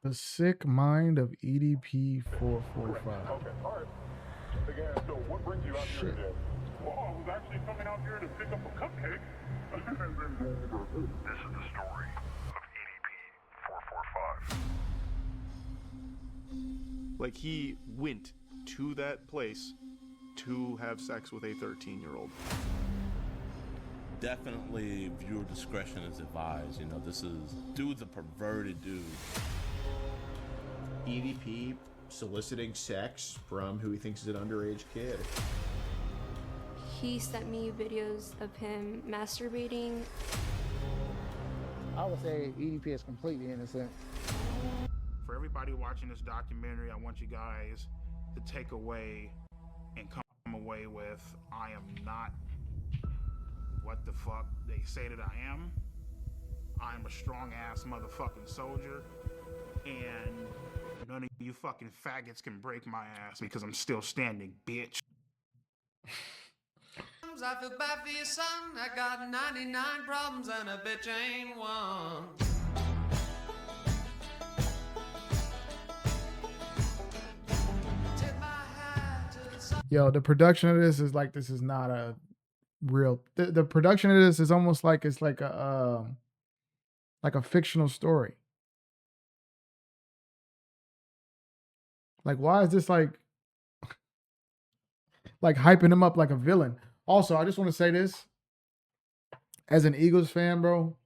The Sick Mind of EDP445. Okay, all right. Again, so what brings you out here today? Well, I was actually coming out here to pick up a cupcake. This is the story of EDP445. Like, he went to that place to have sex with a 13-year-old. Definitely viewer discretion is advised. You know, dude's a perverted dude. EDP soliciting sex from who he thinks is an underage kid. He sent me videos of him masturbating. I would say EDP is completely innocent. For everybody watching this documentary, I want you guys to take away and come away with, I am not what the fuck they say that I am. I'm a strong ass motherfucking soldier, and none of you fucking faggots can break my ass because I'm still standing, bitch. I feel bad for your son. I got 99 problems and a bitch ain't one. Yo, the production of this is like, this is not a real. The production of this is almost like it's like a fictional story. Like, why is this like hyping him up like a villain? Also, I just want to say this. As an Eagles fan, bro,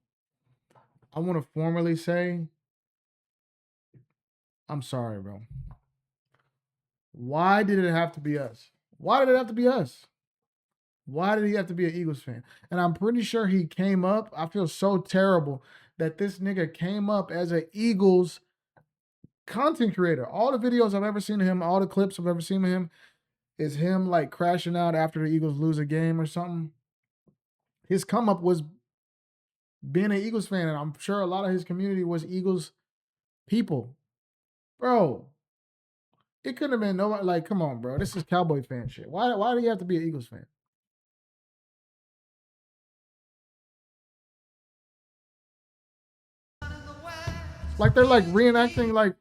I want to formally say, I'm sorry, bro. Why did it have to be us? Why did it have to be us? Why did he have to be an Eagles fan? And I'm pretty sure he came up. I feel so terrible that this nigga came up as an Eagles content creator. All the videos I've ever seen of him, all the clips I've ever seen of him, is him like crashing out after the Eagles lose a game or something. His come up was being an Eagles fan, and I'm sure a lot of his community was Eagles people. Bro, it couldn't have been nobody. Like, come on, bro. This is Cowboy fan shit. Why do you have to be an Eagles fan? Like, they're like reenacting like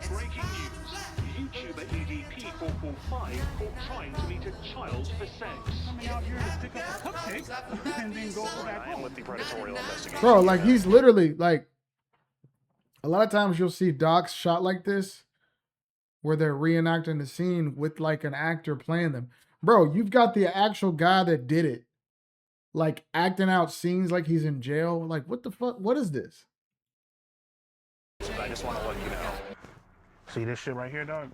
Breaking news. YouTuber EDP445 caught trying to meet a child for sex. Coming out here to pick up a cupcake and then go back home. I am with the Predatorial Investigation. Bro, like, he's literally like, a lot of times you'll see docs shot like this where they're reenacting the scene with like an actor playing them. Bro, you've got the actual guy that did it, like acting out scenes like he's in jail. Like, what the fuck? What is this? I just want to let you know. See this shit right here, dog?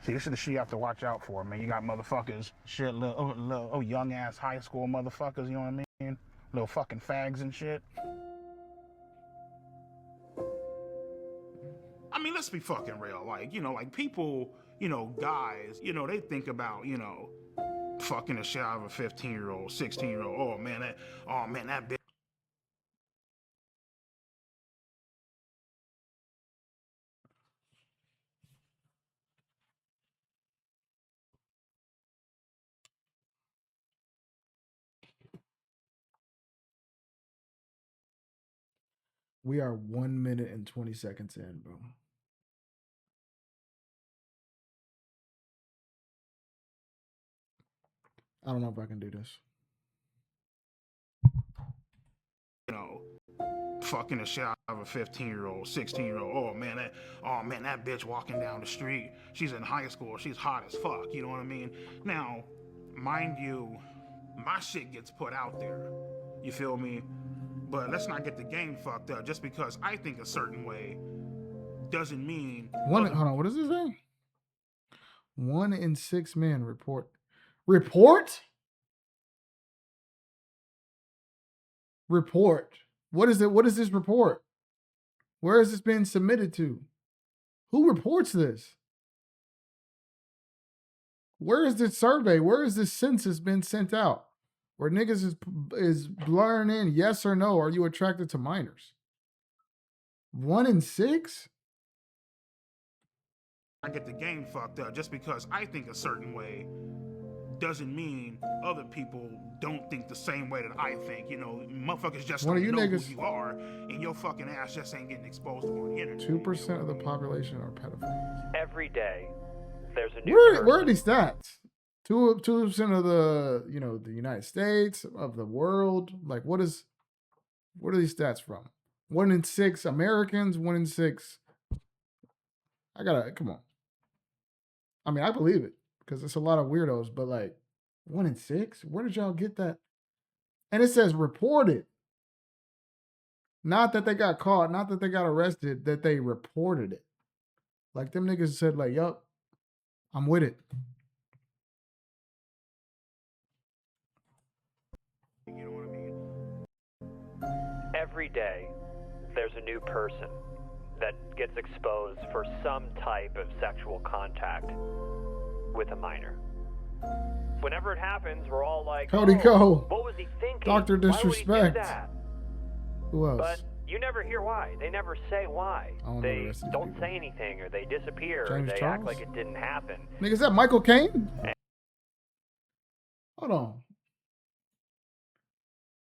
See, this is the shit you have to watch out for, man. You got motherfuckers, shit, little young ass high school motherfuckers, you know what I mean? Little fucking fags and shit. I mean, let's be fucking real. Like, you know, like people, you know, guys, you know, they think about, you know, fucking the shit out of a 15-year-old, 16-year-old. Oh man, that bitch. We are 1 minute and 20 seconds in, bro. I don't know if I can do this. You know, fucking the shit out of a 15-year-old, 16-year-old. Oh man, that bitch walking down the street. She's in high school. She's hot as fuck. You know what I mean? Now, mind you, my shit gets put out there. You feel me? But let's not get the game fucked up. Just because I think a certain way doesn't mean. Hold on. What is this thing? 1 in 6 men report. Report? What is it? What is this report? Where is this being submitted to? Who reports this? Where is this survey? Where is this census been sent out? Where niggas is blurring in yes or no, are you attracted to minors? 1 in 6? I get the game fucked up. Just because I think a certain way doesn't mean other people don't think the same way that I think. You know, motherfuckers just One of don't you know niggas- who you are, and your fucking ass just ain't getting exposed on the internet. 2% of the population are pedophiles. Every day, there's a new Where are these stats? 2% of the the United States, of the world. Like, what are these stats from? 1 in 6 Americans, 1 in 6. Come on. I mean, I believe it because it's a lot of weirdos, but like 1 in 6? Where did y'all get that? And it says reported. Not that they got caught, not that they got arrested, that they reported it. Like them niggas said, like, yup, I'm with it. You know what I mean? Every day, there's a new person that gets exposed for some type of sexual contact with a minor. Whenever it happens, we're all like, Cody oh, Cole. what was he thinking? Dr. Why would he do Disrespect. that? Who else? But you never hear why. They never say why. I don't know the They rest of these don't people. say anything, or they disappear, James or they Charles? act like it didn't happen. Nigga, is that Michael Caine? Hold on.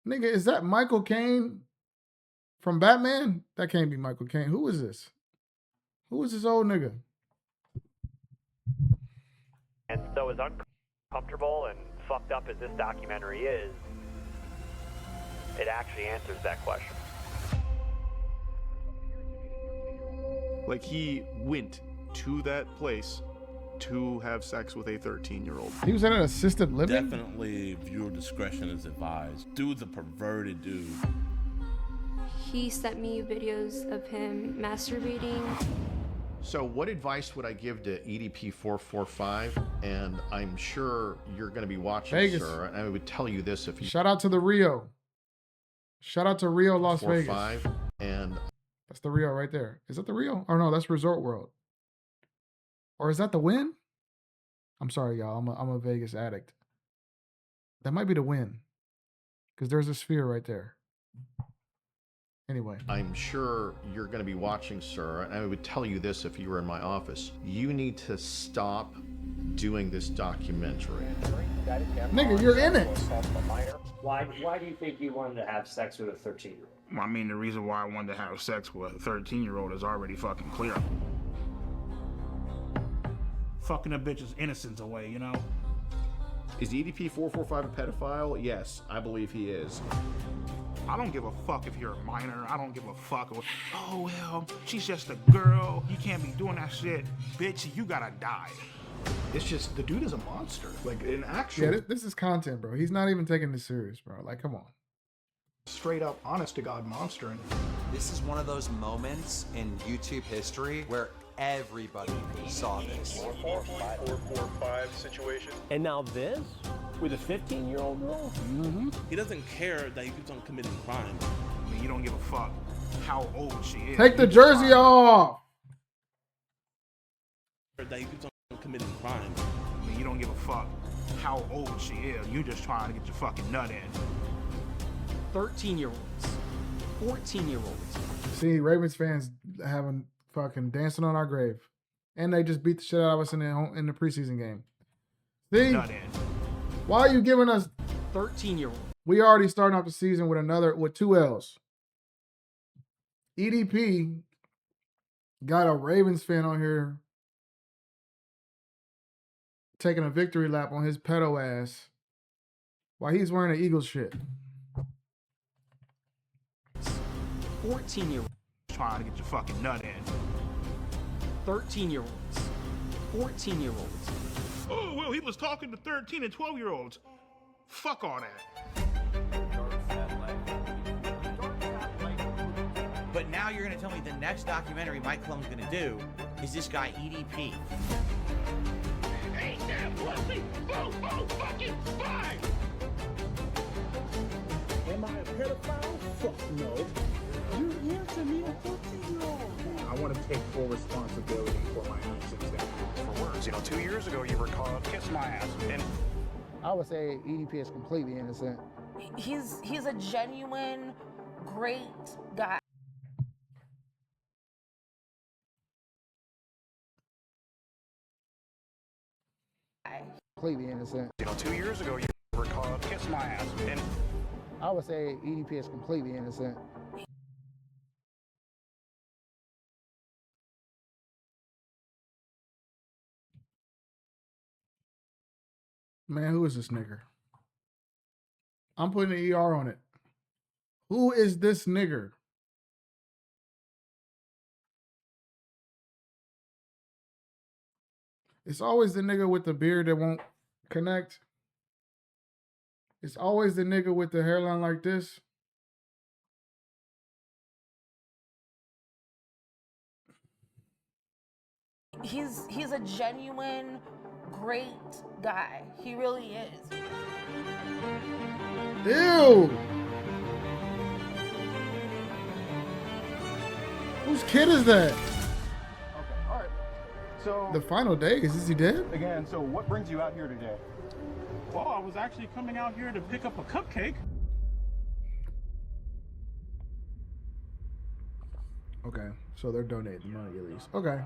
Nigga, is that Michael Caine from Batman? That can't be Michael Caine. Who is this? Who is this old nigga? And so as uncomfortable and fucked up as this documentary is, it actually answers that question. Like, he went to that place to have sex with a 13-year-old. He was at an assisted living? Definitely viewer discretion is advised. Dude's a perverted dude. He sent me videos of him masturbating. So what advice would I give to EDP445? And I'm sure you're going to be watching, Vegas. sir. And I would tell you this if you Shout out to the Rio. Shout out to Rio, Las Vegas. 45 and That's the Rio right there. Is that the Rio? Or no, that's Resort World. Or is that the Wynn? I'm sorry, y'all. I'm a Vegas addict. That might be the Wynn. Because there's a sphere right there. Anyway. I'm sure you're going to be watching, sir. And I would tell you this if you were in my office. You need to stop doing this documentary. Nigga, you're in it. Why do you think you wanted to have sex with a 13-year-old? I mean, the reason why I wanted to have sex with a 13-year-old is already fucking clear. Fucking a bitch's innocence away, you know? Is EDP445 a pedophile? Yes, I believe he is. I don't give a fuck if you're a minor. I don't give a fuck. Oh, well, she's just a girl. You can't be doing that shit. Bitch, you gotta die. It's just, the dude is a monster. Like, an actual... Yeah, this is content, bro. He's not even taking this serious, bro. Like, come on. straight up, honest to God monster. And this is one of those moments in YouTube history where everybody saw this. 445 situation. And now this with a 15-year-old girl? Mm-hmm. He doesn't care that he keeps on committing crime. I mean, you don't give a fuck how old she is. Take the jersey off. That he keeps on committing crime. I mean, you don't give a fuck how old she is. You just trying to get your fucking nut in. 13-year-olds, 14-year-olds. See, Ravens fans having fucking dancing on our grave. And they just beat the shit out of us in the preseason game. See? Nut in. Why are you giving us 13-year-olds? We already starting off the season with 2 L's. EDP got a Ravens fan on here taking a victory lap on his pedo ass while he's wearing an Eagles shit. 14-year-olds. Trying to get your fucking nut in. 13-year-olds, 14-year-olds. Oh, well, he was talking to 13 and 12-year-olds. Fuck all that. But now you're going to tell me the next documentary Mike Clon's going to do is this guy EDP. Ain't that pussy? Fucking fine! am I a pedophile? Fuck no. You answer me a 14-year-old. I want to take full responsibility for my actions. For words, 2 years ago you were called kiss my ass, and I would say EDP is completely innocent. He's a genuine, great guy. guy. Completely innocent. 2 years ago, you were caught kiss my ass. And I would say EDP is completely innocent. Man, who is this nigger? I'm putting an ER on it. Who is this nigger? It's always the nigga with the beard that won't connect. It's always the nigga with the hairline like this. He's a genuine, great guy. He really is. Ew! Whose kid is that? okay, all right. So The final days. Is he dead? again, so what brings you out here today? Well, I was actually coming out here to pick up a cupcake. Okay, so they're donating money at least. Okay.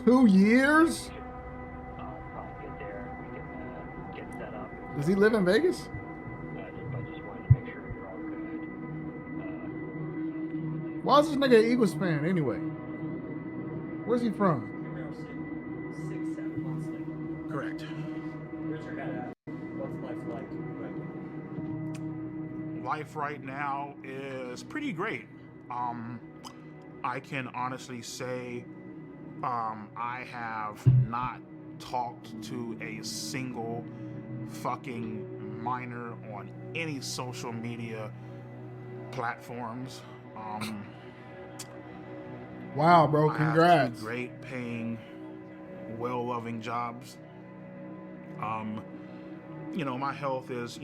2 years? Does he live in Vegas? Why is this nigga an Eagles fan anyway? Where's he from? Correct. Where's your head at? What's life like right now? Life right now is pretty great. I can honestly say I have not talked to a single fucking minor on any social media platforms. Wow, bro, I have congrats. 2 great paying, well-loving jobs. My health is,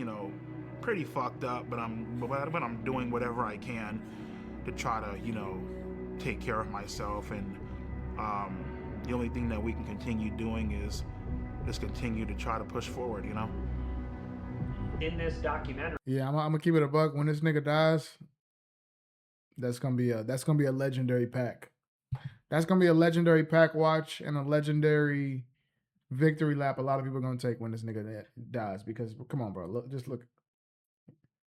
pretty fucked up, but I'm doing whatever I can to try to, take care of myself. And the only thing that we can continue doing is continue to try to push forward, In this documentary. Yeah, I'm gonna keep it a buck. When this nigga dies, that's gonna be a legendary pack. That's gonna be a legendary pack watch and a legendary victory lap. A lot of people are gonna take when this nigga dies because come on, bro, just look.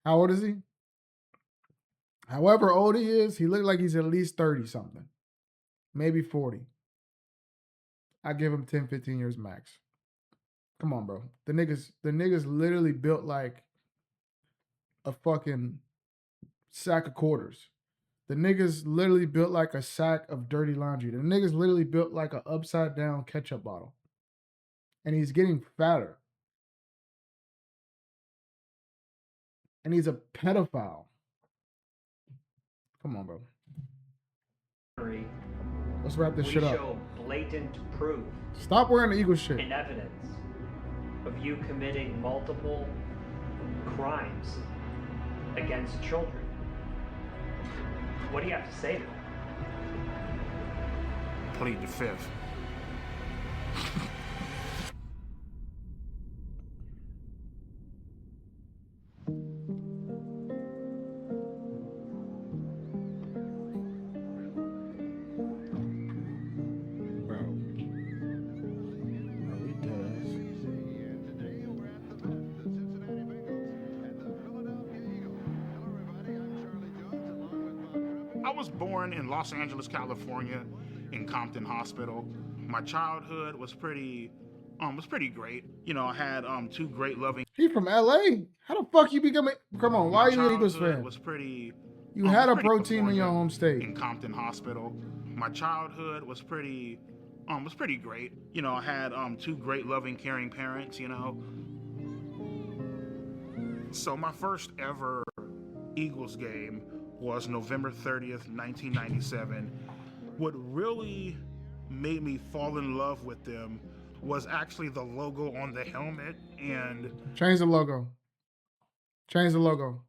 How old is he? However old he is, he looked like he's at least 30 something, maybe 40. I give him 10, 15 years max. Come on, bro. The niggas literally built like a fucking sack of quarters. The niggas literally built like a sack of dirty laundry. The niggas literally built like an upside down ketchup bottle. And he's getting fatter. And he's a pedophile. Come on, bro. Let's wrap this shit up. We show blatant proof. Stop wearing the Eagles shit. And evidence of you committing multiple crimes against children. What do you have to say to that? Plead the fifth. I was born in Los Angeles, California, in Compton Hospital. My childhood was pretty great. I had 2 great loving. He from LA? How the fuck you become a... Come on, why are you an Eagles fan? Was pretty. You had a pro team in your home state. In Compton Hospital. My childhood was pretty great. I had 2 great loving, caring parents, So my first ever Eagles game was November 30th, 1997. What really made me fall in love with them was actually the logo on the helmet. And change the logo. Change the logo.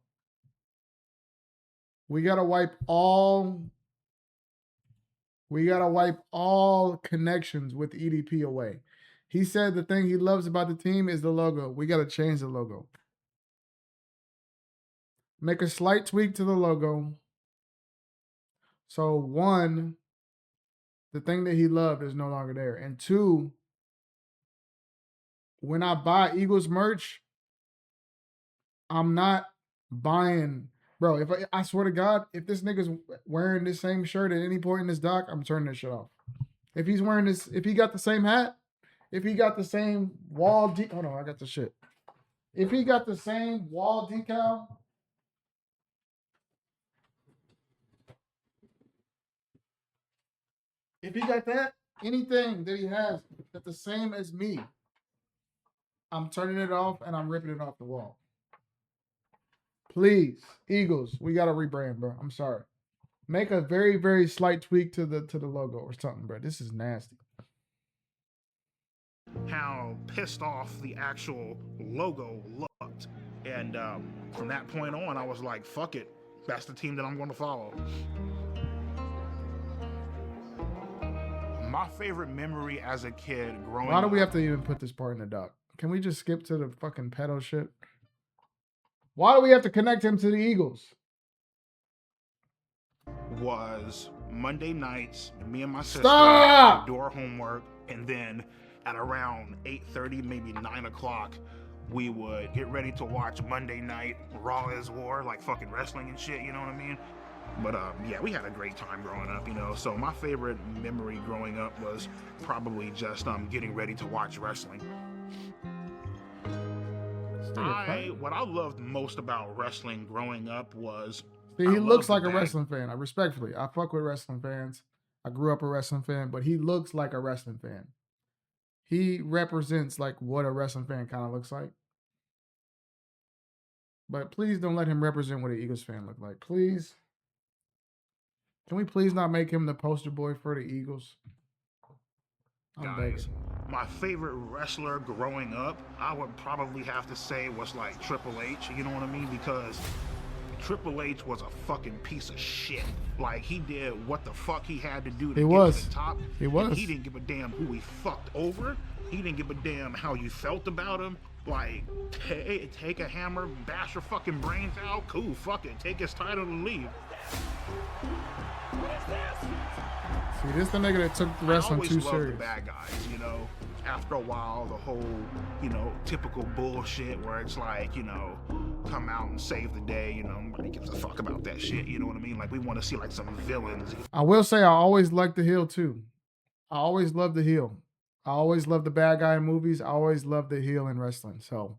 We gotta wipe all connections with EDP away. He said the thing he loves about the team is the logo. We gotta change the logo. Make a slight tweak to the logo. So one, the thing that he loved is no longer there. And two, when I buy Eagles merch, I'm not buying, bro. If I swear to God, if this nigga's wearing this same shirt at any point in this doc, I'm turning this shit off. If he's wearing this, if he got the same hat, if he got the same wall hold on, I got the shit. If he got the same wall decal, if he got that, anything that he has that's the same as me, I'm turning it off and I'm ripping it off the wall. Please, Eagles, we gotta rebrand, bro. I'm sorry. Make a very, very slight tweak to the logo or something, bro. This is nasty. How pissed off the actual logo looked. And from that point on, I was like, fuck it. That's the team that I'm going to follow. My favorite memory as a kid growing up. Why do we have to even put this part in the doc? Can we just skip to the fucking pedo shit? Why do we have to connect him to the Eagles? Was Monday nights, me and my sister Stop! would do our homework, and then at around 8:30, maybe 9 o'clock, we would get ready to watch Monday Night Raw is War, like fucking wrestling and shit, you know what I mean? But yeah, we had a great time growing up, you know. So my favorite memory growing up was probably just getting ready to watch wrestling. What I loved most about wrestling growing up was See, he looks like a wrestling fan. I respectfully, I fuck with wrestling fans. I grew up a wrestling fan, but he looks like a wrestling fan. He represents like what a wrestling fan kind of looks like. But please don't let him represent what an Eagles fan look like. Please. Can we please not make him the poster boy for the Eagles? I'm begging. My favorite wrestler growing up, I would probably have to say was like Triple H, you know what I mean? Because Triple H was a fucking piece of shit. Like, he did what the fuck he had to do to get to the top. He was. And he didn't give a damn who he fucked over. He didn't give a damn how you felt about him. Like, take a hammer, bash your fucking brains out. Cool, fuck it. Take his title and leave. See, this the nigga that took wrestling too I always loved serious. the bad guys, you know. After a while, the whole, you know, typical bullshit where it's like, you know, come out and save the day, you know, nobody gives a fuck about that shit, you know what I mean? Like, we want to see, like, some villains. I will say I always liked the heel too. I always loved the heel. I always loved the bad guy in movies. I always loved the heel in wrestling. So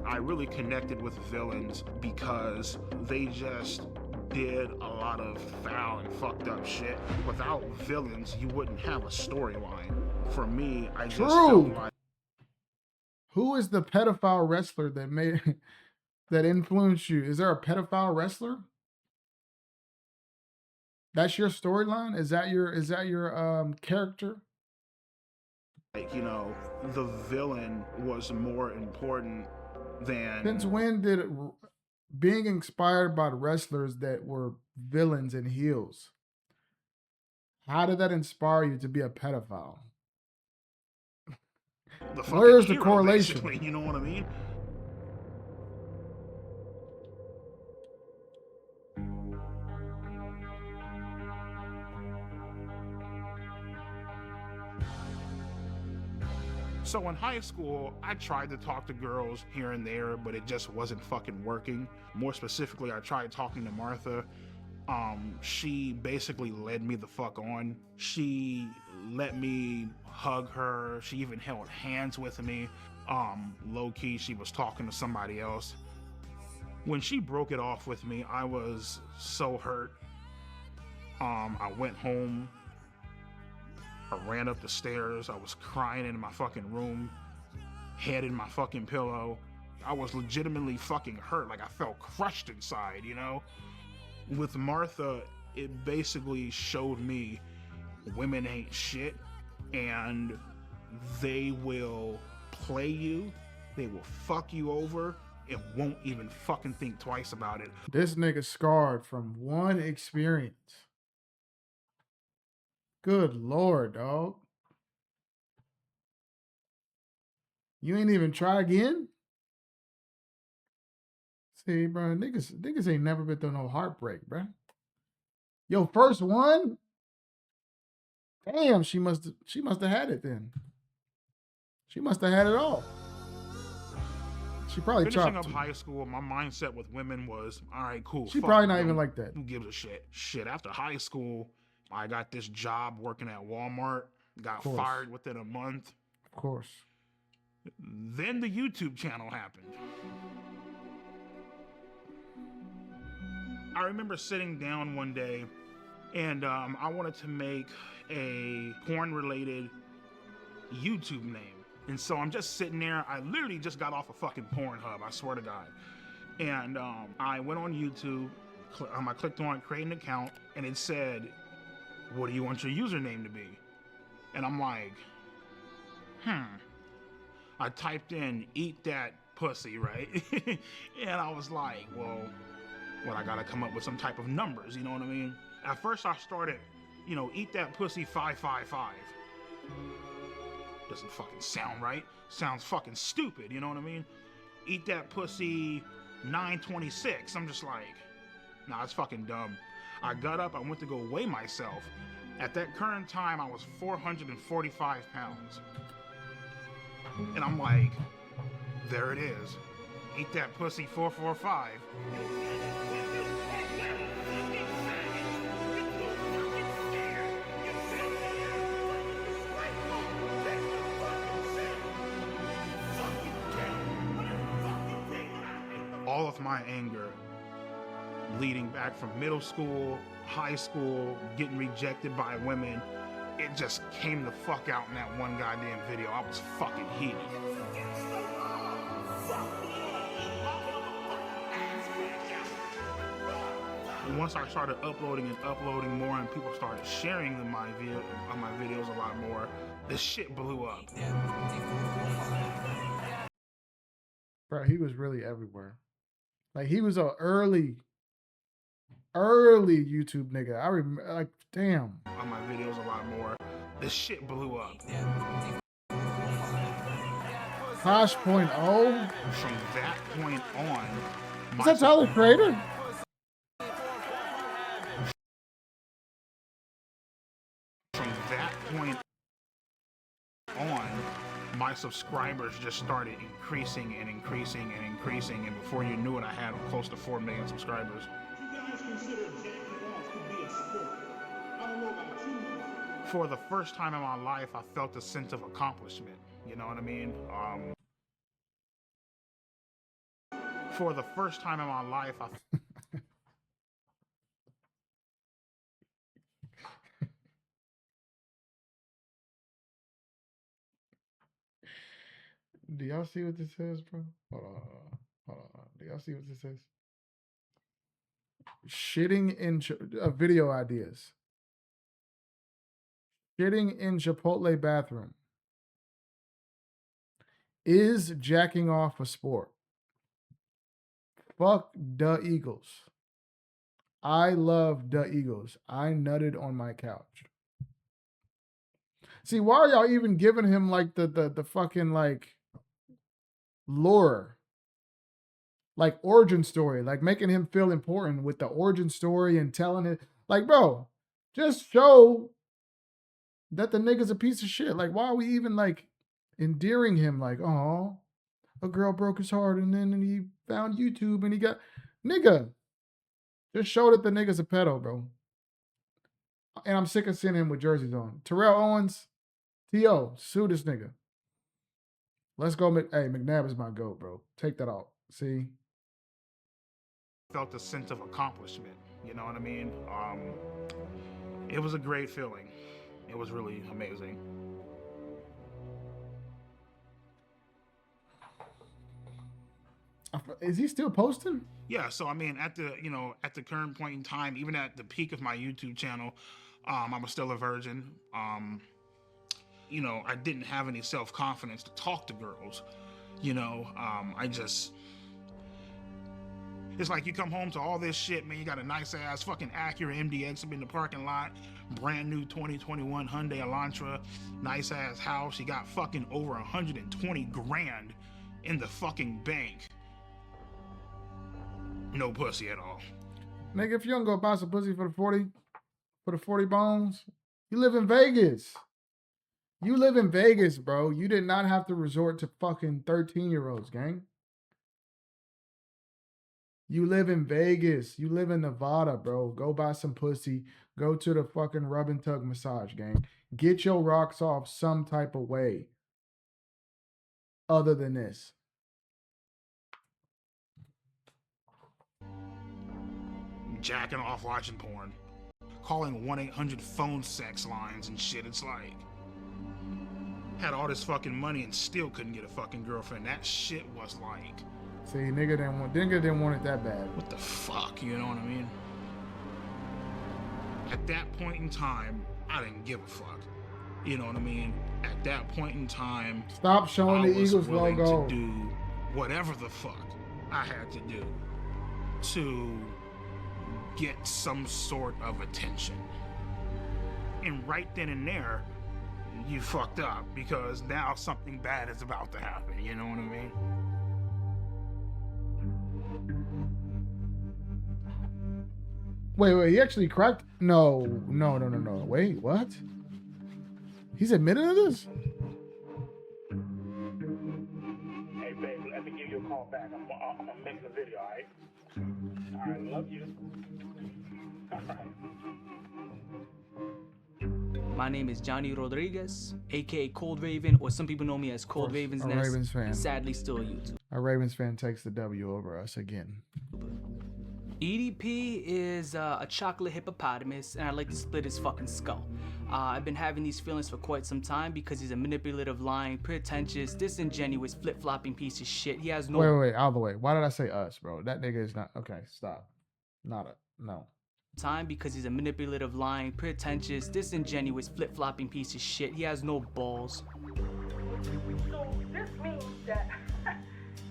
I really connected with villains because they just did a lot of foul and fucked up shit. Without villains, you wouldn't have a storyline. For me, I just felt like... Who is the pedophile wrestler that made that influenced you? Is there a pedophile wrestler? That's your storyline? Is that your character? Like, you know, the villain was more important than... Since when did being inspired by wrestlers that were villains and heels, how did that inspire you to be a pedophile? Where's the correlation? You know what I mean? So in high school, I tried to talk to girls here and there, but it just wasn't fucking working. More specifically, I tried talking to Martha. She basically led me the fuck on. She let me hug her. She even held hands with me. Low key, she was talking to somebody else. When she broke it off with me, I was so hurt. I went home. I ran up the stairs. I was crying in my fucking room, head in my fucking pillow. I was legitimately fucking hurt. Like, I felt crushed inside, you know? With Martha, it basically showed me women ain't shit, and they will play you, they will fuck you over, and won't even fucking think twice about it. This nigga scarred from one experience. Good Lord, dog. You ain't even try again? See, bro, niggas ain't never been through no heartbreak, bro. Yo, first one. Damn, she must have had it then. She must have had it all. She probably Finishing chopped up too. high school, my mindset with women was, all right, cool. She fuck probably it, not yo, even like that. Who gives a shit? Shit, after high school, I got this job working at Walmart. Got course. fired within a month. Of course. Then the YouTube channel happened. I remember sitting down one day and I wanted to make a porn-related YouTube name. And so I'm just sitting there. I literally just got off a fucking Pornhub, I swear to God. And I went on YouTube, I clicked on create an account, and it said, what do you want your username to be? And I'm like, I typed in, eat that pussy, right? And I was like, well, I gotta come up with some type of numbers, you know what I mean? At first I started, eat that pussy 555. Doesn't fucking sound right. Sounds fucking stupid, you know what I mean? Eat that pussy 926. I'm just like, nah, it's fucking dumb. I got up, I went to go weigh myself. At that current time, I was 445 pounds. And I'm like, there it is. Eat that pussy 445. All of my anger, leading back from middle school, high school, getting rejected by women, it just came the fuck out in that one goddamn video. I was fucking heated. And once I started uploading more and people started sharing my videos a lot more, this shit blew up. Bro, he was really everywhere. Like, he was a early YouTube nigga. I remember, like, damn. On my videos a lot more. This shit blew up. Posh.0? From that point on... Is that Tyler the Creator? From that point on, my subscribers just started increasing and increasing and increasing, and before you knew it, I had close to 4 million subscribers. For the first time in my life, I felt a sense of accomplishment. You know what I mean? For the first time in my life, Do y'all see what this says, bro? Hold on. Do y'all see what this says? Shitting in video ideas. Shitting in Chipotle bathroom. Is jacking off a sport? Fuck the Eagles. I love the Eagles. I nutted on my couch. See, why are y'all even giving him like the fucking like lore? Like origin story, like making him feel important with the origin story and telling it. Like, bro, just show that the nigga's a piece of shit. Like, why are we even like endearing him? Like, oh, a girl broke his heart and then he found YouTube and he got, nigga, just show that the nigga's a pedo, bro. And I'm sick of seeing him with jerseys on. Terrell Owens, T.O., sue this nigga. Let's go. Hey, McNabb is my GOAT, bro. Take that out. See? Felt a sense of accomplishment. You know what I mean? It was a great feeling. It was really amazing. Is he still posting? Yeah, so I mean, at the current point in time, even at the peak of my YouTube channel, I was still a virgin. I didn't have any self-confidence to talk to girls. It's like you come home to all this shit, man. You got a nice ass fucking Acura MDX up in the parking lot, brand new 2021 Hyundai Elantra, nice ass house. You got fucking over 120 grand in the fucking bank. no pussy at all. Nigga, if you don't go buy some pussy for the 40 bones, you live in Vegas. You live in Vegas, bro. You did not have to resort to fucking 13-year-olds, gang. You live in Vegas. You live in Nevada, bro. Go buy some pussy. Go to the fucking rub and tug massage, gang. Get your rocks off some type of way other than this. Jacking off watching porn. Calling 1-800 phone sex lines and shit. It's like, had all this fucking money and still couldn't get a fucking girlfriend. That shit was like, see, nigga didn't want it that bad. what the fuck, you know what I mean? At that point in time, I didn't give a fuck. You know what I mean? At that point in time, stop showing the Eagles logo. To do whatever the fuck I had to do to get some sort of attention. And right then and there, you fucked up because now something bad is about to happen. You know what I mean? Wait, he actually cracked? No. Wait, what? He's admitted to this? Hey, baby, let me give you a call back. I'm gonna make the video, all right? All right, love you. All right. My name is Johnny Rodriguez, aka Cold Raven, or some people know me as Cold Raven's Nest. Ravens fan. Sadly, still a YouTube. A Ravens fan takes the W over us again. EDP is a chocolate hippopotamus, and I'd like to split his fucking skull. I've been having these feelings for quite some time because he's a manipulative, lying, pretentious, disingenuous, flip-flopping piece of shit. He has no... Wait, all the way. Why did I say us, bro? That nigga is not... Okay, stop. No. Time because he's a manipulative, lying, pretentious, disingenuous, flip-flopping piece of shit. He has no balls. So this means that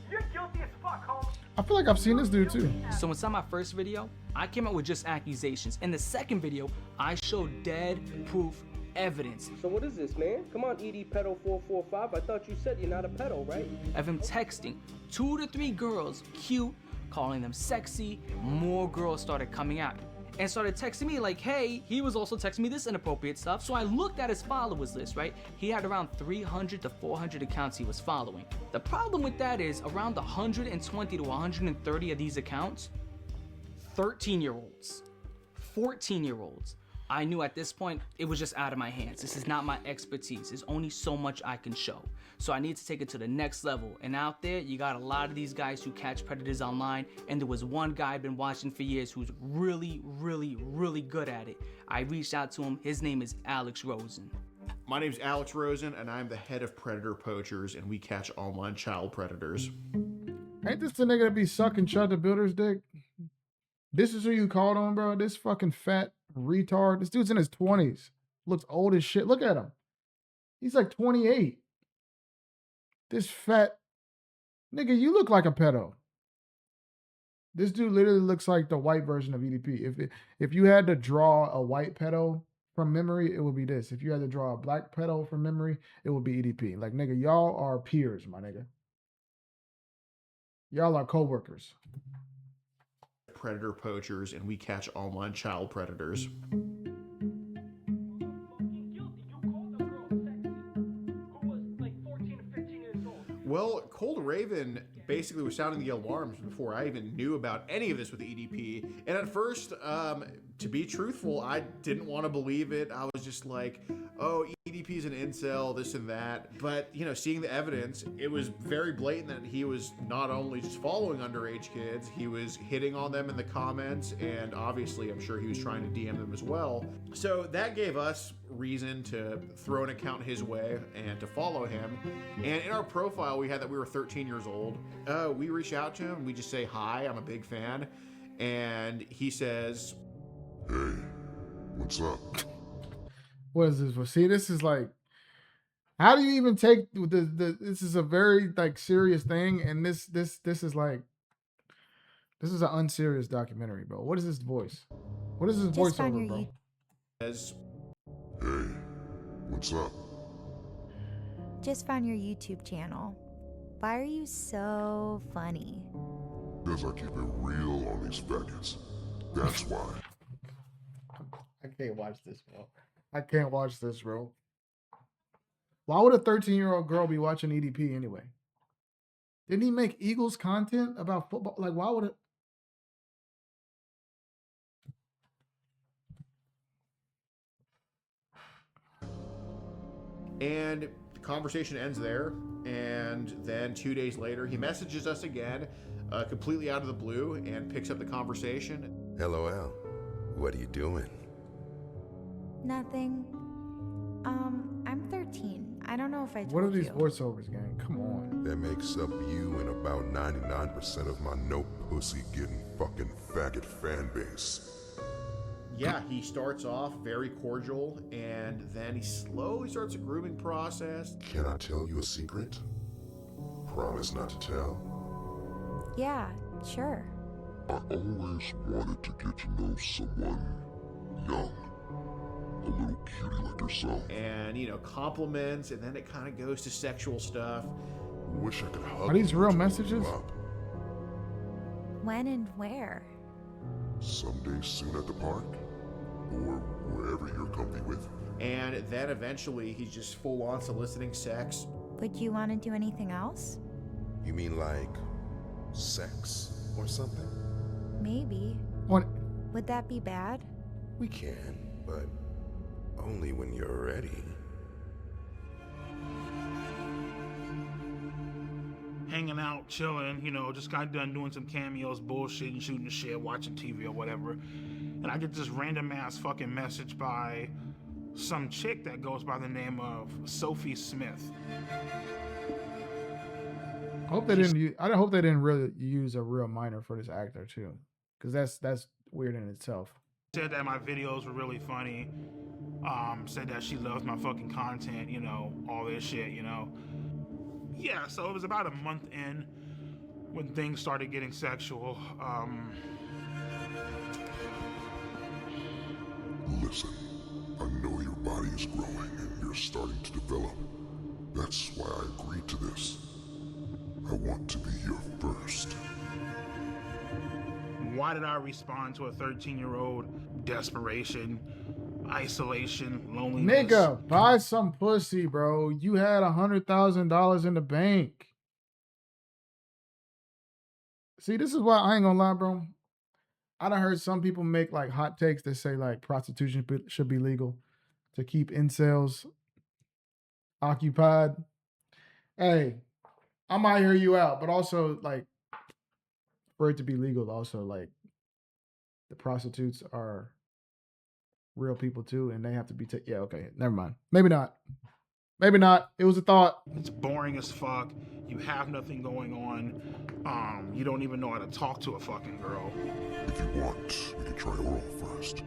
you're guilty as fuck, homie. I feel like I've seen this dude too. So inside my first video, I came out with just accusations. In the second video, I showed dead proof evidence. So what is this, man? Come on, EDP445. I thought you said you're not a pedo, right? Of him texting 2 to 3 girls, cute, calling them sexy. More girls started coming out and started texting me like, hey, he was also texting me this inappropriate stuff. So I looked at his followers list, right? He had around 300 to 400 accounts he was following. The problem with that is around 120 to 130 of these accounts, 13-year-olds, 14-year-olds. I knew at this point it was just out of my hands. This is not my expertise. There's only so much I can show. So I need to take it to the next level. And out there, you got a lot of these guys who catch predators online. And there was one guy I've been watching for years who's really, really, really good at it. I reached out to him. His name is Alex Rosen. My name's Alex Rosen, and I'm the head of Predator Poachers, and we catch online child predators. Ain't this the nigga that be sucking Chud the Builder's dick? This is who you called on, bro? This fucking fat retard. This dude's in his 20s. Looks old as shit. Look at him. He's like 28. This fat nigga, you look like a pedo. This dude literally looks like the white version of EDP. If you had to draw a white pedo from memory, it would be this. If you had to draw a black pedo from memory, it would be EDP. Like, nigga, y'all are peers, my nigga. Y'all are co-workers. Predator Poachers, and we catch online child predators. Well, Cold Raven basically was sounding the alarms before I even knew about any of this with EDP. And at first, to be truthful, I didn't want to believe it. I was just like, oh, EDP's an incel, this and that. But, you know, seeing the evidence, it was very blatant that he was not only just following underage kids, he was hitting on them in the comments, and obviously I'm sure he was trying to DM them as well. So that gave us reason to throw an account his way and to follow him. And in our profile, we had that we were 13 years old. We reach out to him, we just say, hi, I'm a big fan. And he says, hey, what's up? What is this? Well, see, this is like, how do you even take this is a very like serious thing, and this is like, this is an unserious documentary, bro. What is this voice? What is this voiceover, bro? Says, hey, what's up? Just found your YouTube channel. Why are you so funny? Guess Because I keep it real on these faggots. That's why. I can't watch this, bro. I can't watch this, bro. Why would a 13-year-old girl be watching EDP anyway? Didn't he make Eagles content about football? Like, why would it? And the conversation ends there. And then 2 days later, he messages us again, completely out of the blue, and picks up the conversation. LOL. What are you doing? Nothing. I'm 13. I don't know if I told you. What are these voiceovers, gang? Come on. That makes up you and about 99% of my no pussy getting fucking faggot fan base. Yeah, he starts off very cordial, and then he slowly starts a grooming process. Can I tell you a secret? Promise not to tell. Yeah, sure. I always wanted to get to know someone young. A little cutie like yourself. And, you know, compliments, and then it kind of goes to sexual stuff. Wish I could hug. Are these real messages? When and where? Someday soon at the park. Or wherever you're comfy with. And then eventually he's just full on soliciting sex. Would you want to do anything else? You mean like sex or something? Maybe. What? Would that be bad? We can, but only when you're ready. Hanging out, chilling, you know, just got done doing some cameos, bullshitting, shooting shit, watching TV or whatever. And I get this random ass fucking message by some chick that goes by the name of Sophie Smith. I hope they didn't. I hope they didn't really use a real minor for this actor too, because that's weird in itself. Said that my videos were really funny. Said that she loves my fucking content, you know, all this shit, you know. Yeah, so it was about a month in when things started getting sexual. Listen, I know your body is growing and you're starting to develop. That's why I agreed to this. I want to be your first. Why did I respond to a 13-year-old? Desperation, isolation, loneliness. Nigga, buy some pussy, bro. You had $100,000 in the bank. See, this is why I ain't gonna lie, bro. I done heard some people make like hot takes that say like prostitution should be legal to keep incels occupied. Hey, I might hear you out, but also like for it to be legal, also like the prostitutes are real people too, and they have to be. Yeah, okay, never mind. Maybe not. Maybe not. It was a thought. It's boring as fuck. You have nothing going on. You don't even know how to talk to a fucking girl. If you want, we can try oral first.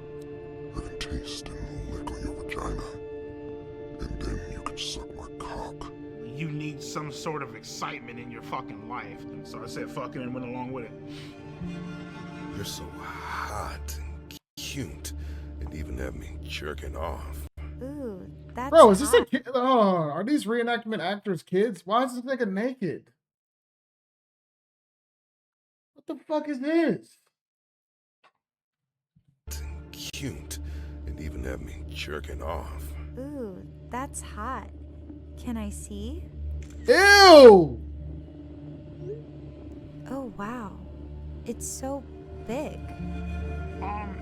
I can taste and lick on your vagina. And then you can suck my cock. You need some sort of excitement in your fucking life. And so I said fucking and went along with it. You're so hot and cute, and even have me jerking off. Ooh, that's Bro, is this hot. a kid? Oh, are these reenactment actors kids? Why is this nigga naked? What the fuck is this? Cute, and even have me jerking off. Ooh, that's hot. Can I see? Ew! Oh, wow. It's so big.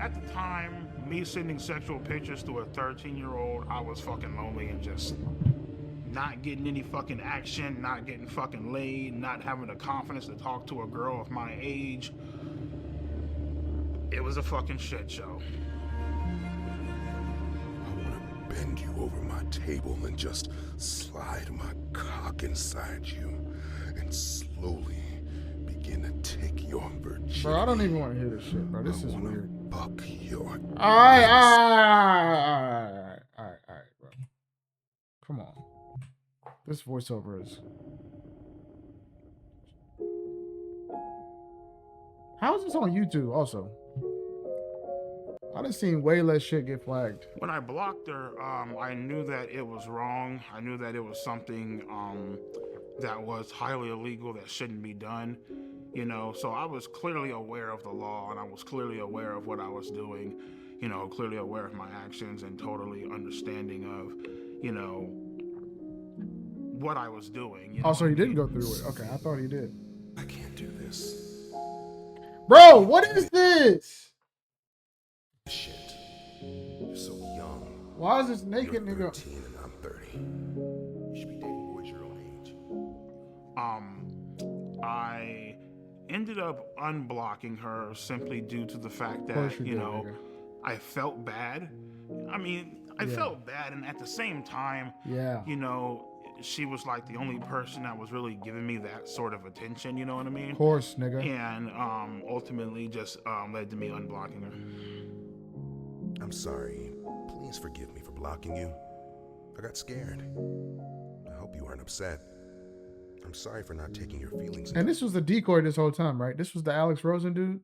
At the time, me sending sexual pictures to a 13-year-old, I was fucking lonely and just not getting any fucking action, not getting fucking laid, not having the confidence to talk to a girl of my age. It was a fucking shit show. I want to bend you over my table and just slide my cock inside you and slowly begin to take your virginity. Bro, I don't even want to hear this shit, bro. This is weird. Fuck your Alright, bro. Come on. This voiceover is... How is this on YouTube also? I done seen way less shit get flagged. When I blocked her, I knew that it was wrong. I knew that it was something that was highly illegal that shouldn't be done. You know, so I was clearly aware of the law, and I was clearly aware of what I was doing, you know, clearly aware of my actions and totally understanding of, you know, what I was doing. You know Also, what he I didn't mean? go through it. Okay, I thought he did. I can't do this. Bro, what is this? Shit. You're so young. Why is this naked You're nigga? 13 and I'm 30. You should be dating boys your own age. I ended up unblocking her simply due to the fact Of course that, you you did, know, nigga. I felt bad. I mean, I Yeah. felt bad, and at the same time, Yeah. you know, she was like the only person that was really giving me that sort of attention, you know what I mean? Of course, nigga. And ultimately just led to me unblocking her. I'm sorry. Please forgive me for blocking you. I got scared. I hope you aren't upset. I'm sorry for not taking your feelings. And this was the decoy this whole time, right? This was the Alex Rosen dude.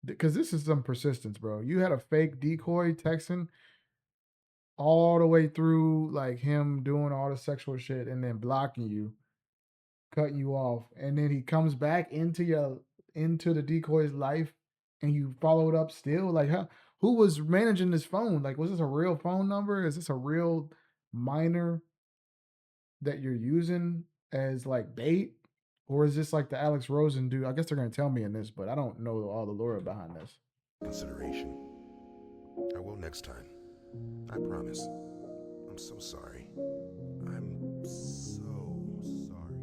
Because this is some persistence, bro. You had a fake decoy texting all the way through, like him doing all the sexual shit and then blocking you, cutting you off, and then he comes back into the decoy's life, and you followed up still. Like, who was managing this phone? Like, was this a real phone number? Is this a real minor that you're using as like bait? Or is this like the Alex Rosen dude? I guess they're gonna tell me in this, but I don't know all the lore behind this. Consideration. I will next time. I promise. I'm so sorry. I'm so sorry.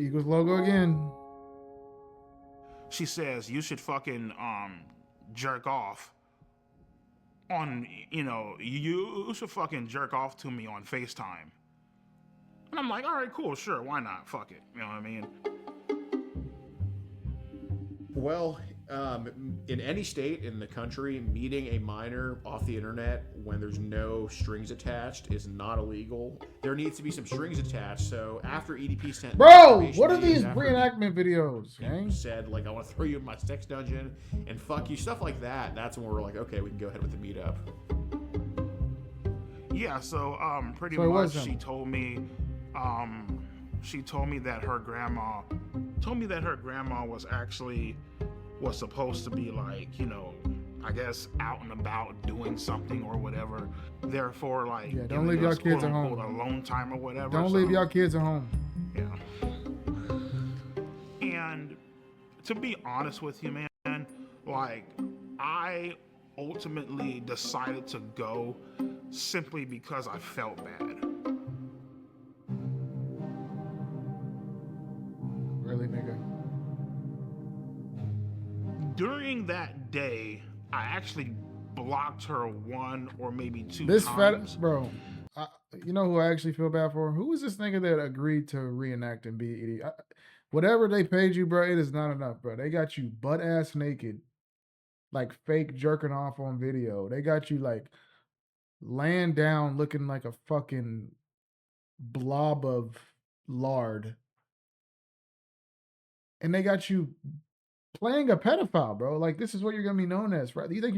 Eagles logo again. She says you should fucking jerk off on, you know, you should fucking jerk off to me on FaceTime. And I'm like, all right, cool, sure, why not? Fuck it. You know what I mean? Well, in any state in the country, meeting a minor off the internet when there's no strings attached is not illegal. There needs to be some strings attached. So after EDP sent, Bro, what are these reenactment videos, gang? Said like, I want to throw you in my sex dungeon and fuck you, stuff like that. That's when we're like, okay, we can go ahead with the meetup. Yeah, so pretty So it was much him. she told me that her grandma was supposed to be like, you know, I guess out and about doing something or whatever. Therefore, like, Yeah, don't giving leave y'all us, kids at quote-unquote, home. alone time or whatever. Don't so, leave y'all kids at home. Yeah. And to be honest with you, man, like, I ultimately decided to go simply because I felt bad. Really, nigga? During that day, I actually blocked her one or maybe two This times. bro. You know who I actually feel bad for? Who is this nigga that agreed to reenact and be ED? Whatever they paid you, bro, it is not enough, bro. They got you butt ass naked, like fake jerking off on video. They got you like laying down looking like a fucking blob of lard. And they got you playing a pedophile, bro. Like, this is what you're gonna be known as, right? You think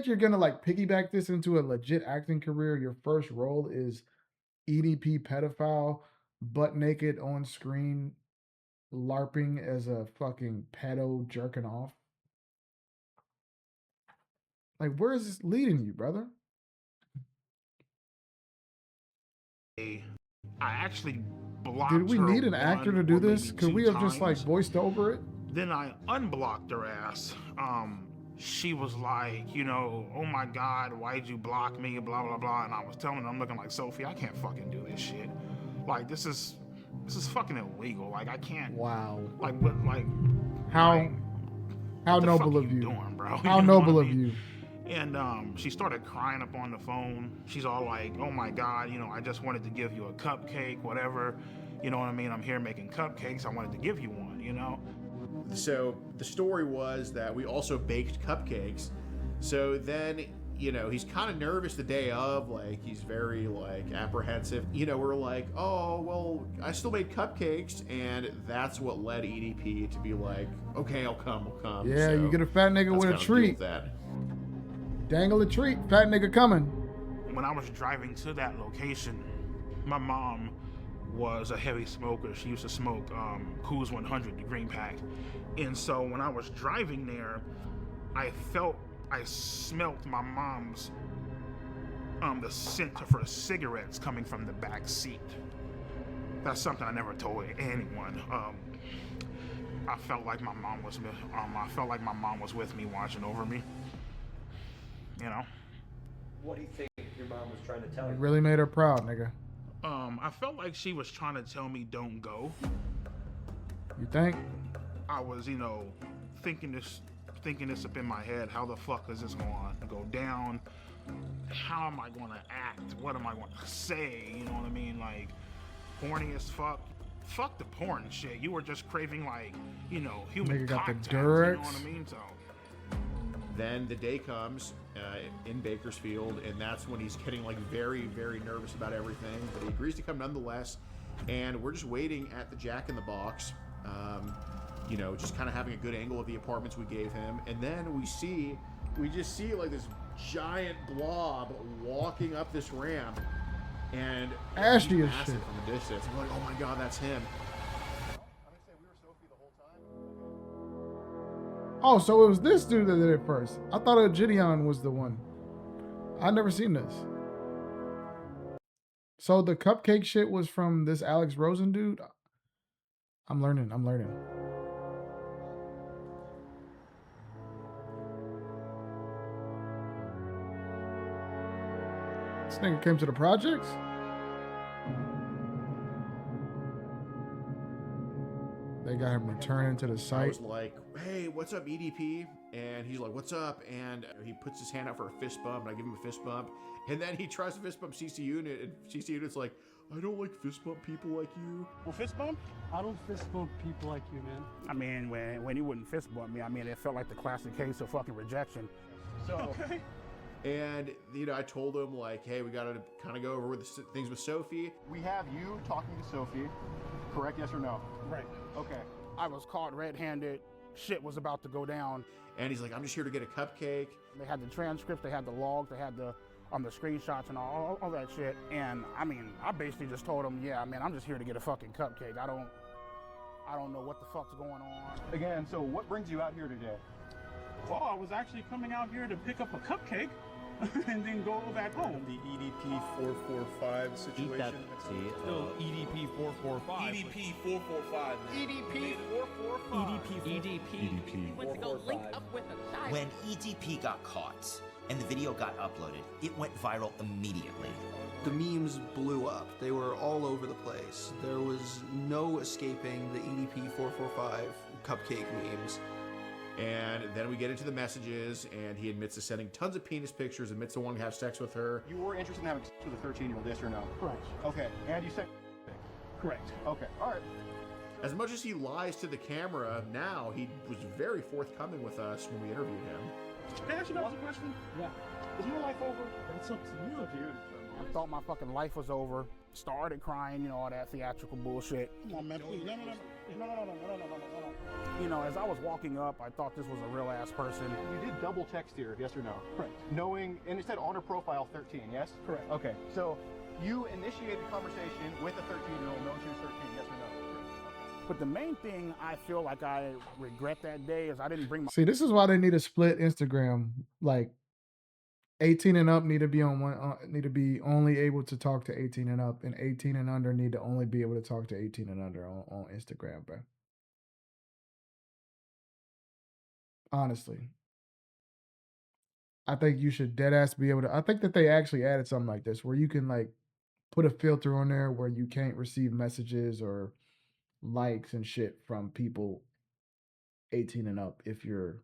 you're gonna like piggyback this into a legit acting career? Your first role is EDP pedophile, butt naked on screen, LARPing as a fucking pedo jerking off. Like, where is this leading you, brother? I actually blocked Did we her need an actor to do one or this? maybe Could two we have just like times. voiced over it? Then I unblocked her ass. She was like, you know, oh my God, why'd you block me? Blah, blah, blah. And I was telling her, I'm looking like, Sophie, I can't fucking do this shit. Like, this is fucking illegal. Like, I can't. Wow. Like, what, like. How what the fuck noble are of you. Doing, bro? How You know noble what I of mean? you. And she started crying up on the phone. She's all like, oh my God, you know, I just wanted to give you a cupcake, whatever. You know what I mean? I'm here making cupcakes. I wanted to give you one, you know? So the story was that we also baked cupcakes. So then, you know, he's kind of nervous the day of, like, he's very, like, apprehensive. You know, we're like, oh, well, I still made cupcakes, and that's what led EDP to be like, okay, I'll come. Yeah, So you get a fat nigga that's with a kind of the deal treat. with that. Dangle a treat, fat nigga coming. When I was driving to that location, my mom was a heavy smoker. She used to smoke Coors 100, the green pack. And so when I was driving there, I smelt my mom's, the scent of her cigarettes coming from the back seat. That's something I never told anyone. I felt like my mom was with me, watching over me. You know. What do you think your mom was trying to tell You you? really made her proud, nigga. I felt like she was trying to tell me don't go. You think? I was, thinking this up in my head. How the fuck is this going to go down? How am I going to act? What am I going to say? You know what I mean? Like, horny as fuck. Fuck the porn shit. You were just craving, like, human Nigga got the contact. You know Durex. what I mean? So. Then the day comes in Bakersfield, and that's when he's getting like very, very nervous about everything. But he agrees to come nonetheless, and we're just waiting at the Jack in the Box. Just kind of having a good angle of the apartments we gave him, and then we just see like this giant blob walking up this ramp, and Ashy as massive shit. from a distance. I'm like, oh my god, that's him. Oh, so it was this dude that did it first. I thought Gideon was the one. I'd never seen this. So the cupcake shit was from this Alex Rosen dude? I'm learning. This nigga came to the projects? They got him returning to the I site. was like, hey, what's up, EDP? And he's like, what's up? And he puts his hand out for a fist bump, and I give him a fist bump. And then he tries to fist bump CC Unit, and CC Unit's like, I don't like fist bump people like you. Well, fist bump? I don't fist bump people like you, man. I mean, when you wouldn't fist bump me, I mean, it felt like the classic case of fucking rejection. So, and I told him like, hey, we gotta kind of go over with the things with Sophie. We have you talking to Sophie, correct? Yes or no? Right. Okay. I was caught red-handed. Shit was about to go down. And he's like, I'm just here to get a cupcake. They had the transcripts, they had the logs, they had the screenshots and all that shit. And I mean, I basically just told him, yeah, man, I'm just here to get a fucking cupcake. I don't know what the fuck's going on. Again, so what brings you out here today? Well, I was actually coming out here to pick up a cupcake and then go back home. The EDP445 situation. Still EDP445. EDP445. EDP445. When EDP got caught and the video got uploaded, it went viral immediately. The memes blew up. They were all over the place. There was no escaping the EDP445 cupcake memes. And then we get into the messages, and he admits to sending tons of penis pictures, admits to wanting to have sex with her. You were interested in having sex with a 13-year-old, yes or no? Correct. Okay, and you said... Correct. Okay, all right. As much as he lies to the camera now, he was very forthcoming with us when we interviewed him. Can I ask you guys a question? Yeah. Is your life over? It's up to you. I thought my fucking life was over. Started crying, all that theatrical bullshit. Come on, man, please. No. As I was walking up, I thought this was a real ass person. You did double text here, yes or no? Correct. Knowing, and it said on her profile 13, yes? Correct. Okay, so you initiated the conversation with a 13-year-old knowing she was 13, yes or no? But the main thing I feel like I regret that day is I didn't bring my... See, this is why they need to split Instagram. Like 18 and up need to be on one, need to be only able to talk to 18 and up, and 18 and under need to only be able to talk to 18 and under on Instagram, bro. Honestly, I think you should dead ass be able to. I think that they actually added something like this where you can like put a filter on there where you can't receive messages or likes and shit from people 18 and up if you're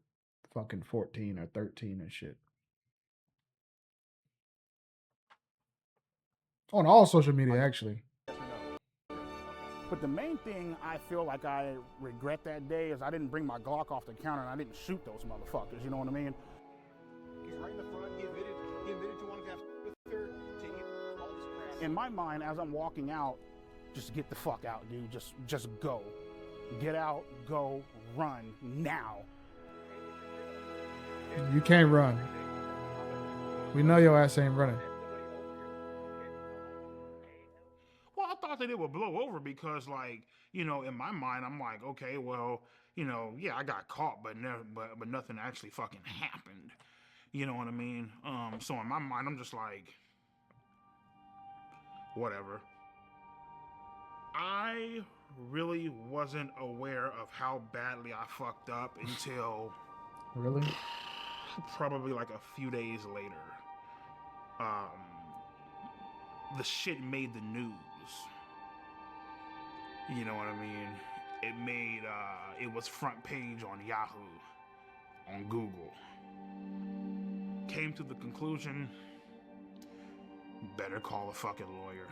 fucking 14 or 13 and shit. On all social media, actually. But the main thing I feel like I regret that day is I didn't bring my Glock off the counter and I didn't shoot those motherfuckers, you know what I mean? He's right in the front, he admitted to wanting to have sex with her, to eat all this crap. In my mind, as I'm walking out, just get the fuck out, dude. Just go. Get out, go, run, now. You can't run. We know your ass ain't running. Well, I thought thought that it would blow over because, like, you know, in my mind, I'm like, okay, well, you know, yeah, I got caught, but nothing actually fucking happened. You know what I mean? So in my mind, I'm just like, whatever. I really wasn't aware of how badly I fucked up until Really? probably like a few days later. The shit made the news. You know what I mean? It made, it was front page on Yahoo, on Google. Came to the conclusion, better call a fucking lawyer.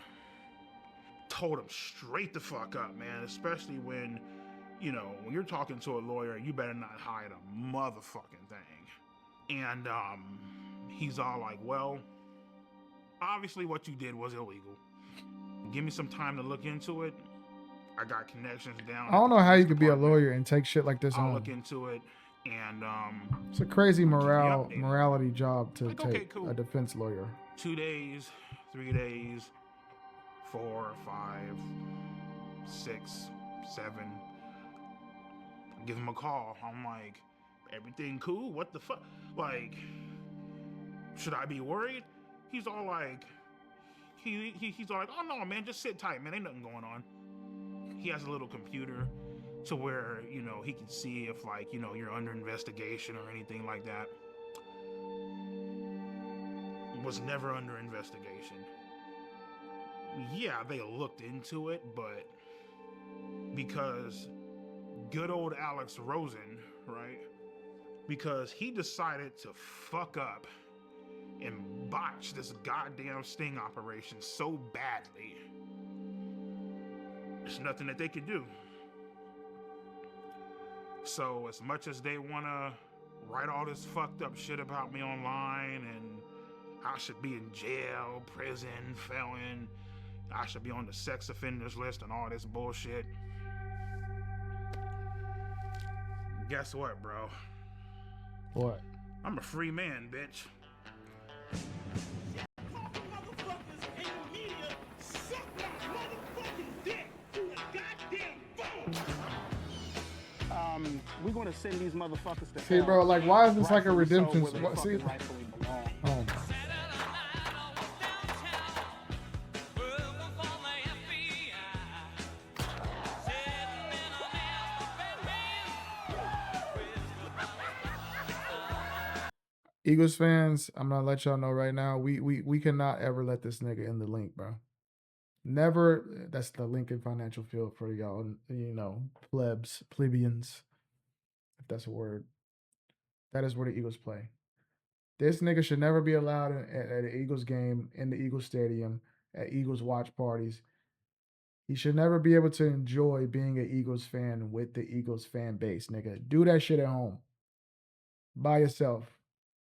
Told him straight the fuck up, man, especially when, you know, when you're talking to a lawyer, you better not hide a motherfucking thing. And, he's all like, well, obviously what you did was illegal. Give me some time to look into it. I got connections down. I don't know how you could be a lawyer and take shit like this I'll on. look into it, and It's a crazy morality job to take, okay, cool. a defense lawyer. 2 days, 3 days, 4, 5, 6, 7. Give him a call. I'm like, everything cool? What the fuck? Like, should I be worried? He's all like, he's all like, oh no, man, just sit tight, man. Ain't nothing going on. He has a little computer to where, you know, he can see if, like, you know, you're under investigation or anything like that. Was never under investigation. Yeah, they looked into it, but because good old Alex Rosen, right? Because he decided to fuck up and botch this goddamn sting operation so badly. There's nothing that they could do. So as much as they want to write all this fucked up shit about me online and I should be in jail, prison, felon, I should be on the sex offenders list and all this bullshit. Guess what, bro? What? I'm a free man, bitch. We're gonna send these motherfuckers to See, hell. bro, like, why is this like a Rightfully so, redemption? where they What, see? fucking rightfully belong. Oh. Eagles fans, I'm gonna let y'all know right now, we cannot ever let this nigga in the link, bro. Never. That's the Lincoln Financial Field for y'all, you know, plebeians, if that's a word. That is where the Eagles play. This nigga should never be allowed at an Eagles game, in the Eagles stadium, at Eagles watch parties. He should never be able to enjoy being an Eagles fan with the Eagles fan base, nigga. Do that shit at home. By yourself.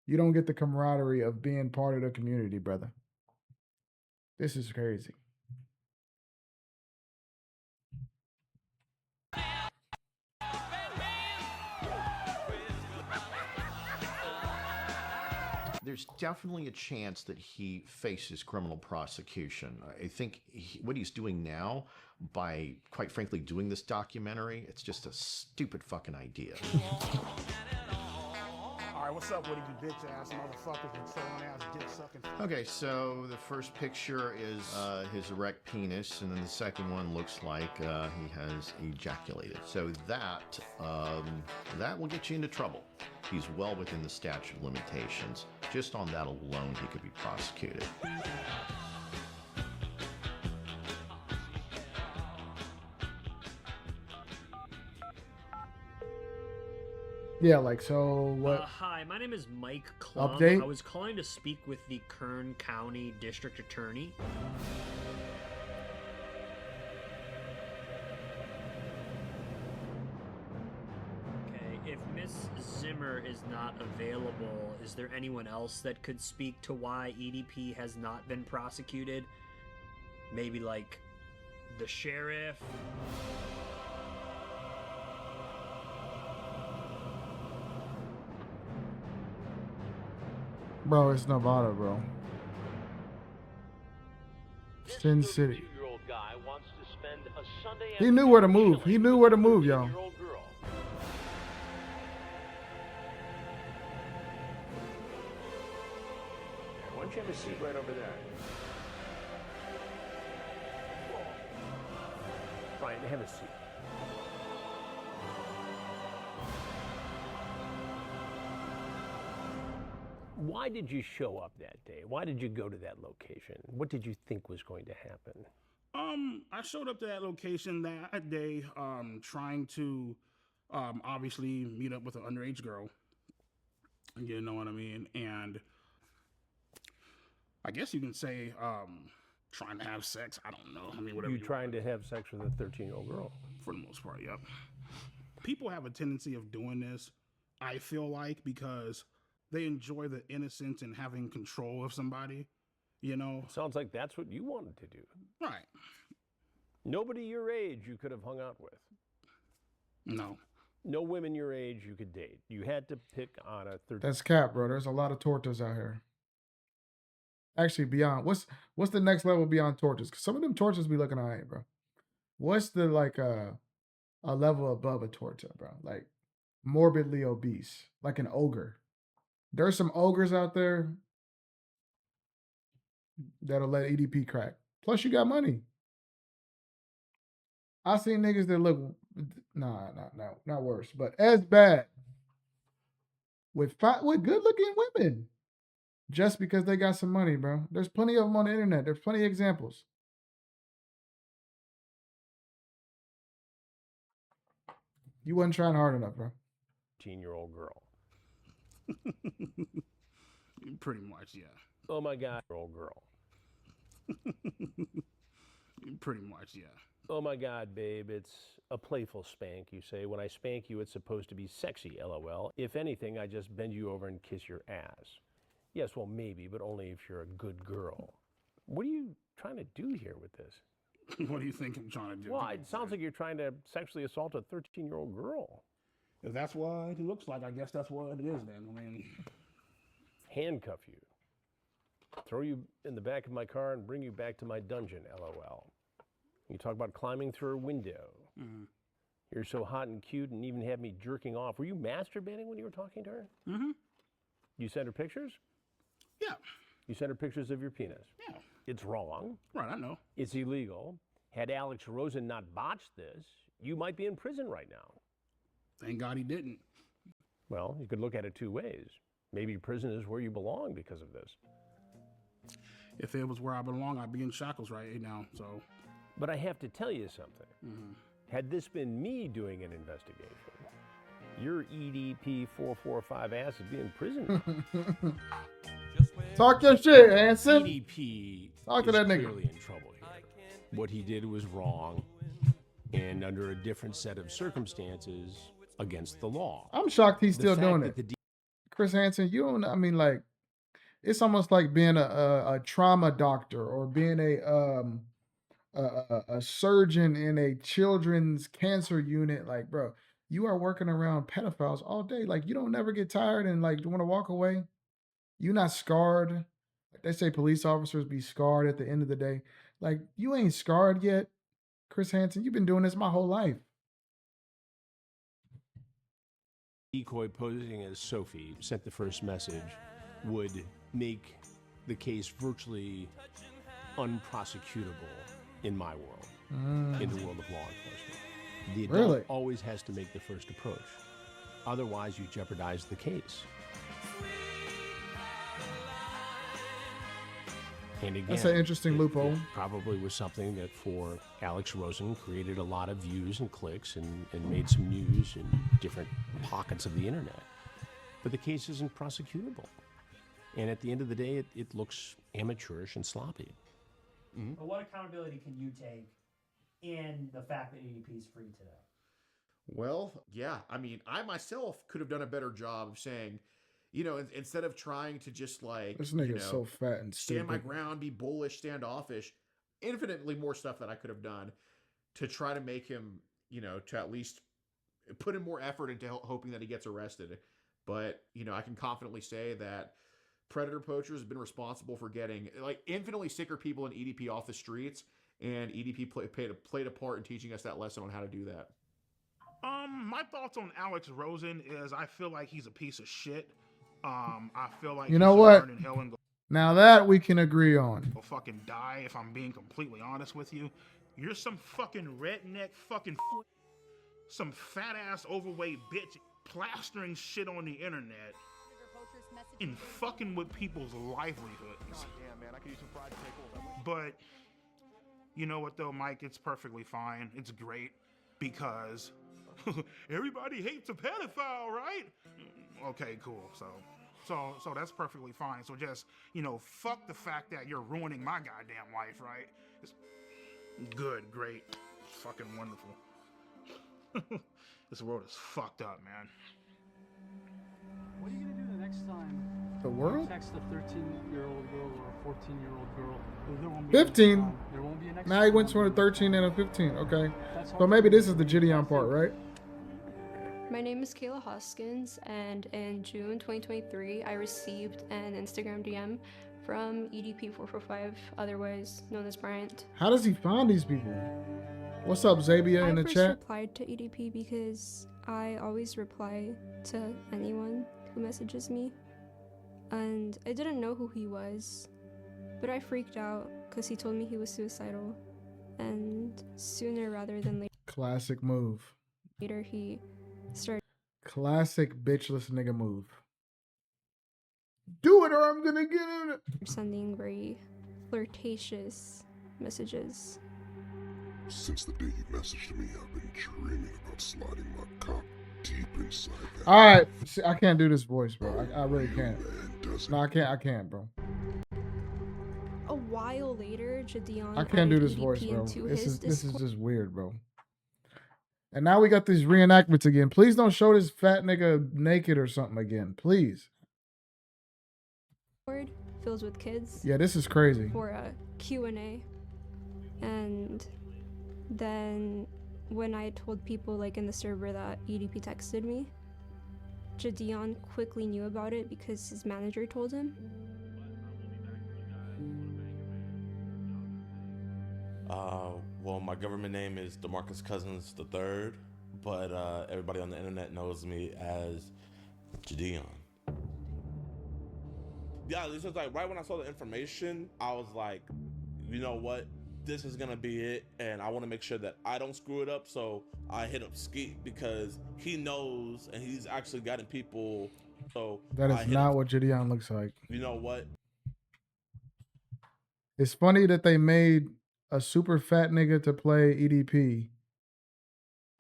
You don't get the camaraderie of being part of the community, brother. This is crazy. There's definitely a chance that he faces criminal prosecution. I think what he's doing now, by quite frankly doing this documentary, it's just a stupid fucking idea. All right, what's up with you bitch ass motherfuckers and trolling ass dick sucking? Okay, so the first picture is his erect penis, and then the second one looks like he has ejaculated. So that will get you into trouble. He's well within the statute of limitations. Just on that alone, he could be prosecuted. Yeah, like, so what? Hi, my name is Mike Klum. Update? I was calling to speak with the Kern County District Attorney. Okay, if Miss Zimmer is not available, is there anyone else that could speak to why EDP has not been prosecuted? Maybe like the sheriff? Bro, it's Nevada, bro. Sin City. 32-year-old guy wants to He knew where to move. He knew where to move, yo. Year-old girl. Why don't you have a seat right over there? Brian, have a seat. Why did you show up that day? Why did you go to that location? What did you think was going to happen? I showed up to that location that day, trying to, obviously meet up with an underage girl. You know what I mean? And I guess you can say, trying to have sex. I don't know. I mean, whatever. You trying to have sex with a 13-year-old girl? For the most part, yep. People have a tendency of doing this, I feel like, because they enjoy the innocence and having control of somebody, you know? Sounds like that's what you wanted to do. Right. Nobody your age you could have hung out with. No. No women your age you could date. You had to pick on a 13. That's cap, bro. There's a lot of tortas out here. Actually, beyond what's the next level beyond tortas? 'Cause some of them tortas be looking alright, bro. What's the like a level above a torta, bro? Like morbidly obese, like an ogre. There's some ogres out there that'll let EDP crack. Plus, you got money. I seen niggas that look not worse, but as bad with good looking women, just because they got some money, bro. There's plenty of them on the internet. There's plenty of examples. You wasn't trying hard enough, bro. 13-year-old girl. Pretty much, yeah. Oh my God, old girl. Pretty much, yeah. Oh my God, babe, it's a playful spank, you say. When I spank you, it's supposed to be sexy, LOL. If anything, I just bend you over and kiss your ass. Yes, well, maybe, but only if you're a good girl. What are you trying to do here with this? What do you think I'm trying to do? Well, it sounds like you're trying to sexually assault a 13-year-old girl. If that's what it looks like, I guess that's what it is then. I mean, handcuff you, throw you in the back of my car and bring you back to my dungeon, LOL. You talk about climbing through a window. Mm-hmm. You're so hot and cute and even had me jerking off. Were you masturbating when you were talking to her? Mm-hmm. You sent her pictures? Yeah. You sent her pictures of your penis? Yeah. It's wrong. Right, I know. It's illegal. Had Alex Rosen not botched this, you might be in prison right now. Thank God he didn't. Well, you could look at it two ways. Maybe prison is where you belong because of this. If it was where I belong, I'd be in shackles right now, so. But I have to tell you something. Mm-hmm. Had this been me doing an investigation, your EDP445 ass would be in prison. Talk your shit, Hanson. EDP Talk to that nigga. Clearly in trouble here. What he did was wrong, and under a different set of circumstances, against the law. I'm shocked he's The still fact doing that it. Chris Hansen, you don't. I mean, like, it's almost like being a trauma doctor or being a surgeon in a children's cancer unit. Like, bro, you are working around pedophiles all day. Like, you don't never get tired and like want to walk away. You're not scarred. Like they say police officers be scarred at the end of the day. Like, you ain't scarred yet, Chris Hansen. You've been doing this my whole life. Decoy posing as Sophie sent the first message would make the case virtually unprosecutable in my world, in the world of law enforcement. The adult Really? always has to make the first approach. Otherwise, you jeopardize the case. And again, That's an interesting loophole. it probably was something that for Alex Rosen created a lot of views and clicks and made some news in different pockets of the internet. But the case isn't prosecutable. And at the end of the day, it looks amateurish and sloppy. But what accountability can you take in the fact that EDP is free today? Well, yeah. I mean, I myself could have done a better job of saying, you know, instead of trying to just like, This nigga you is know, so fat and stand my stupid. ground, be bullish, standoffish, infinitely more stuff that I could have done to try to make him, you know, to at least put in more effort into hoping that he gets arrested. But, you know, I can confidently say that predator poachers have been responsible for getting like infinitely sicker people in EDP off the streets and EDP played a part in teaching us that lesson on how to do that. My thoughts on Alex Rosen is I feel like he's a piece of shit. I feel like You he know should what? burn in hell and go Now that we can agree on. fucking die. If I'm being completely honest with you, you're some fucking redneck fucking some fat ass overweight bitch plastering shit on the internet and fucking with people's livelihoods. Damn, man, I could use some fried pickles. But you know what though, Mike? It's perfectly fine. It's great because everybody hates a pedophile, right? Okay, cool. So that's perfectly fine. So just, fuck the fact that you're ruining my goddamn life, right? It's good, great, fucking wonderful. This world is fucked up, man. What are you gonna do the next time? The world? Text a 13-year-old girl or a 14-year-old girl. There won't be 15. There won't be a next Now he time. went from a 13 and a 15. Okay. So maybe this is the Gideon part, right? My name is Kayla Hoskins, and in June 2023, I received an Instagram DM from EDP445, otherwise known as Bryant. How does he find these people? What's up, Zabia, in the I first chat? replied to EDP because I always reply to anyone who messages me, and I didn't know who he was, but I freaked out because he told me he was suicidal, and sooner rather than Classic move. later he started Classic bitchless nigga move. Do it or I'm gonna get in it. sending very flirtatious messages. Since the day you messaged me, I've been dreaming about sliding my cock deep inside that. All right, see, I can't do this voice, bro. I really can't. No, I can't, bro. A while later, Gideon I can't do added this EDP voice, bro. into This his is Discord. just weird, bro. And now we got these reenactments again. Please don't show this fat nigga naked or something again, please. Filled with kids. Yeah, this is crazy. For a Q&A. And then when I told people like in the server that EDP texted me, Gideon quickly knew about it because his manager told him. Well, my government name is DeMarcus Cousins III, but everybody on the internet knows me as Gideon. Yeah, this is like right when I saw the information, I was like, you know what? This is gonna be it, and I want to make sure that I don't screw it up. So I hit up Skeet because he knows, and he's actually gotten people. So That is not what Gideon looks like. You know what? It's funny that they made a super fat nigga to play EDP,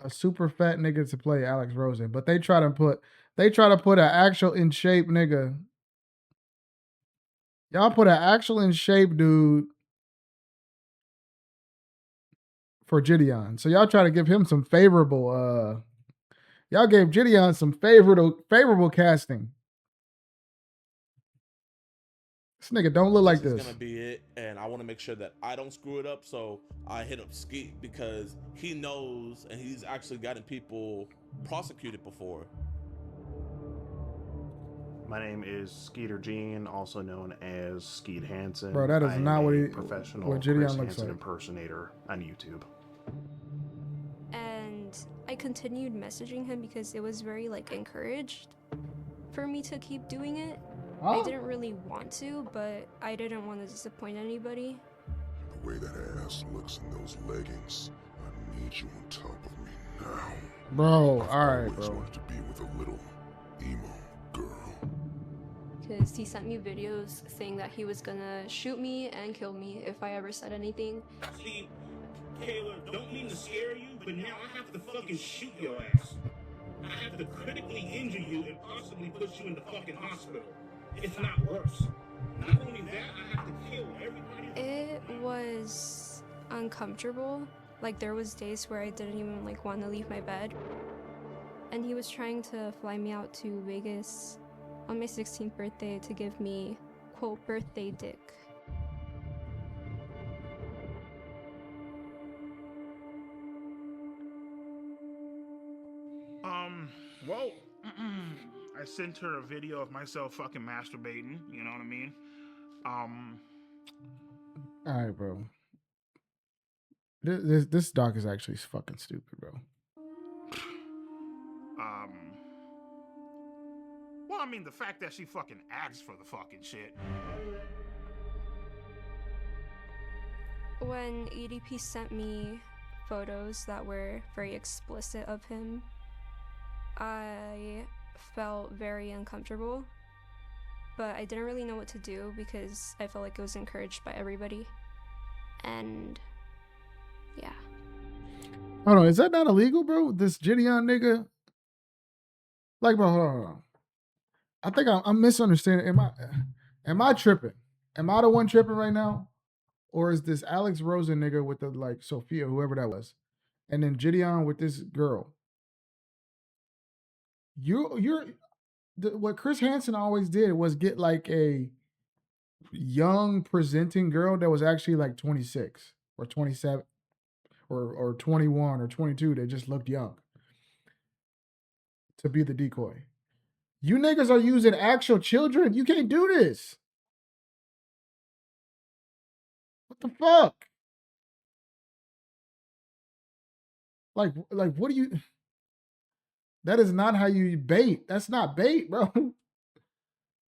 a super fat nigga to play Alex Rosen, but they try to put an actual in shape nigga. Y'all put an actual in shape dude for Gideon. So y'all try to give him some favorable y'all gave Gideon some favorable casting. This nigga don't look like This this. is gonna be it, and I want to make sure that I don't screw it up. So I hit up Skeet because he knows, and he's actually gotten people prosecuted before. My name is Skeeter Gene, also known as Skeet Hansen. Bro, that is I am not a professional what Gideon Chris looks Hansen like. impersonator on YouTube. And I continued messaging him because it was very like encouraged for me to keep doing it. I didn't really want to, but I didn't want to disappoint anybody. The way that ass looks in those leggings, I need you on top of me now. Bro, all right, Always bro. wanted to be with a little emo girl. Because he sent me videos saying that he was gonna shoot me and kill me if I ever said anything. See, Kayla, don't mean to scare you, but now I have to fucking shoot your ass. I have to critically injure you and possibly put you in the fucking hospital. If not worse. Not only that, I have to kill everybody. It was uncomfortable. Like there was days where I didn't even like want to leave my bed. And he was trying to fly me out to Vegas on my 16th birthday to give me, quote, birthday dick. Well, I sent her a video of myself fucking masturbating, you know what I mean? All right, bro. This doc is actually fucking stupid, bro. Well, I mean, the fact that she fucking asked for the fucking shit. When EDP sent me photos that were very explicit of him, I felt very uncomfortable, but I didn't really know what to do because I felt like it was encouraged by everybody. And yeah. Hold on, is that not illegal, bro? This Gideon nigga? Like, bro, hold on. I think I'm misunderstanding. Am I tripping? Am I the one tripping right now? Or is this Alex Rosen nigga with the, like, Sophia, whoever that was, and then Gideon with this girl? What Chris Hansen always did was get like a young presenting girl that was actually like 26 or 27 or 21 or 22 that just looked young to be the decoy. You niggas are using actual children. You can't do this. What the fuck? Like, what do you... That is not how you bait. That's not bait, bro.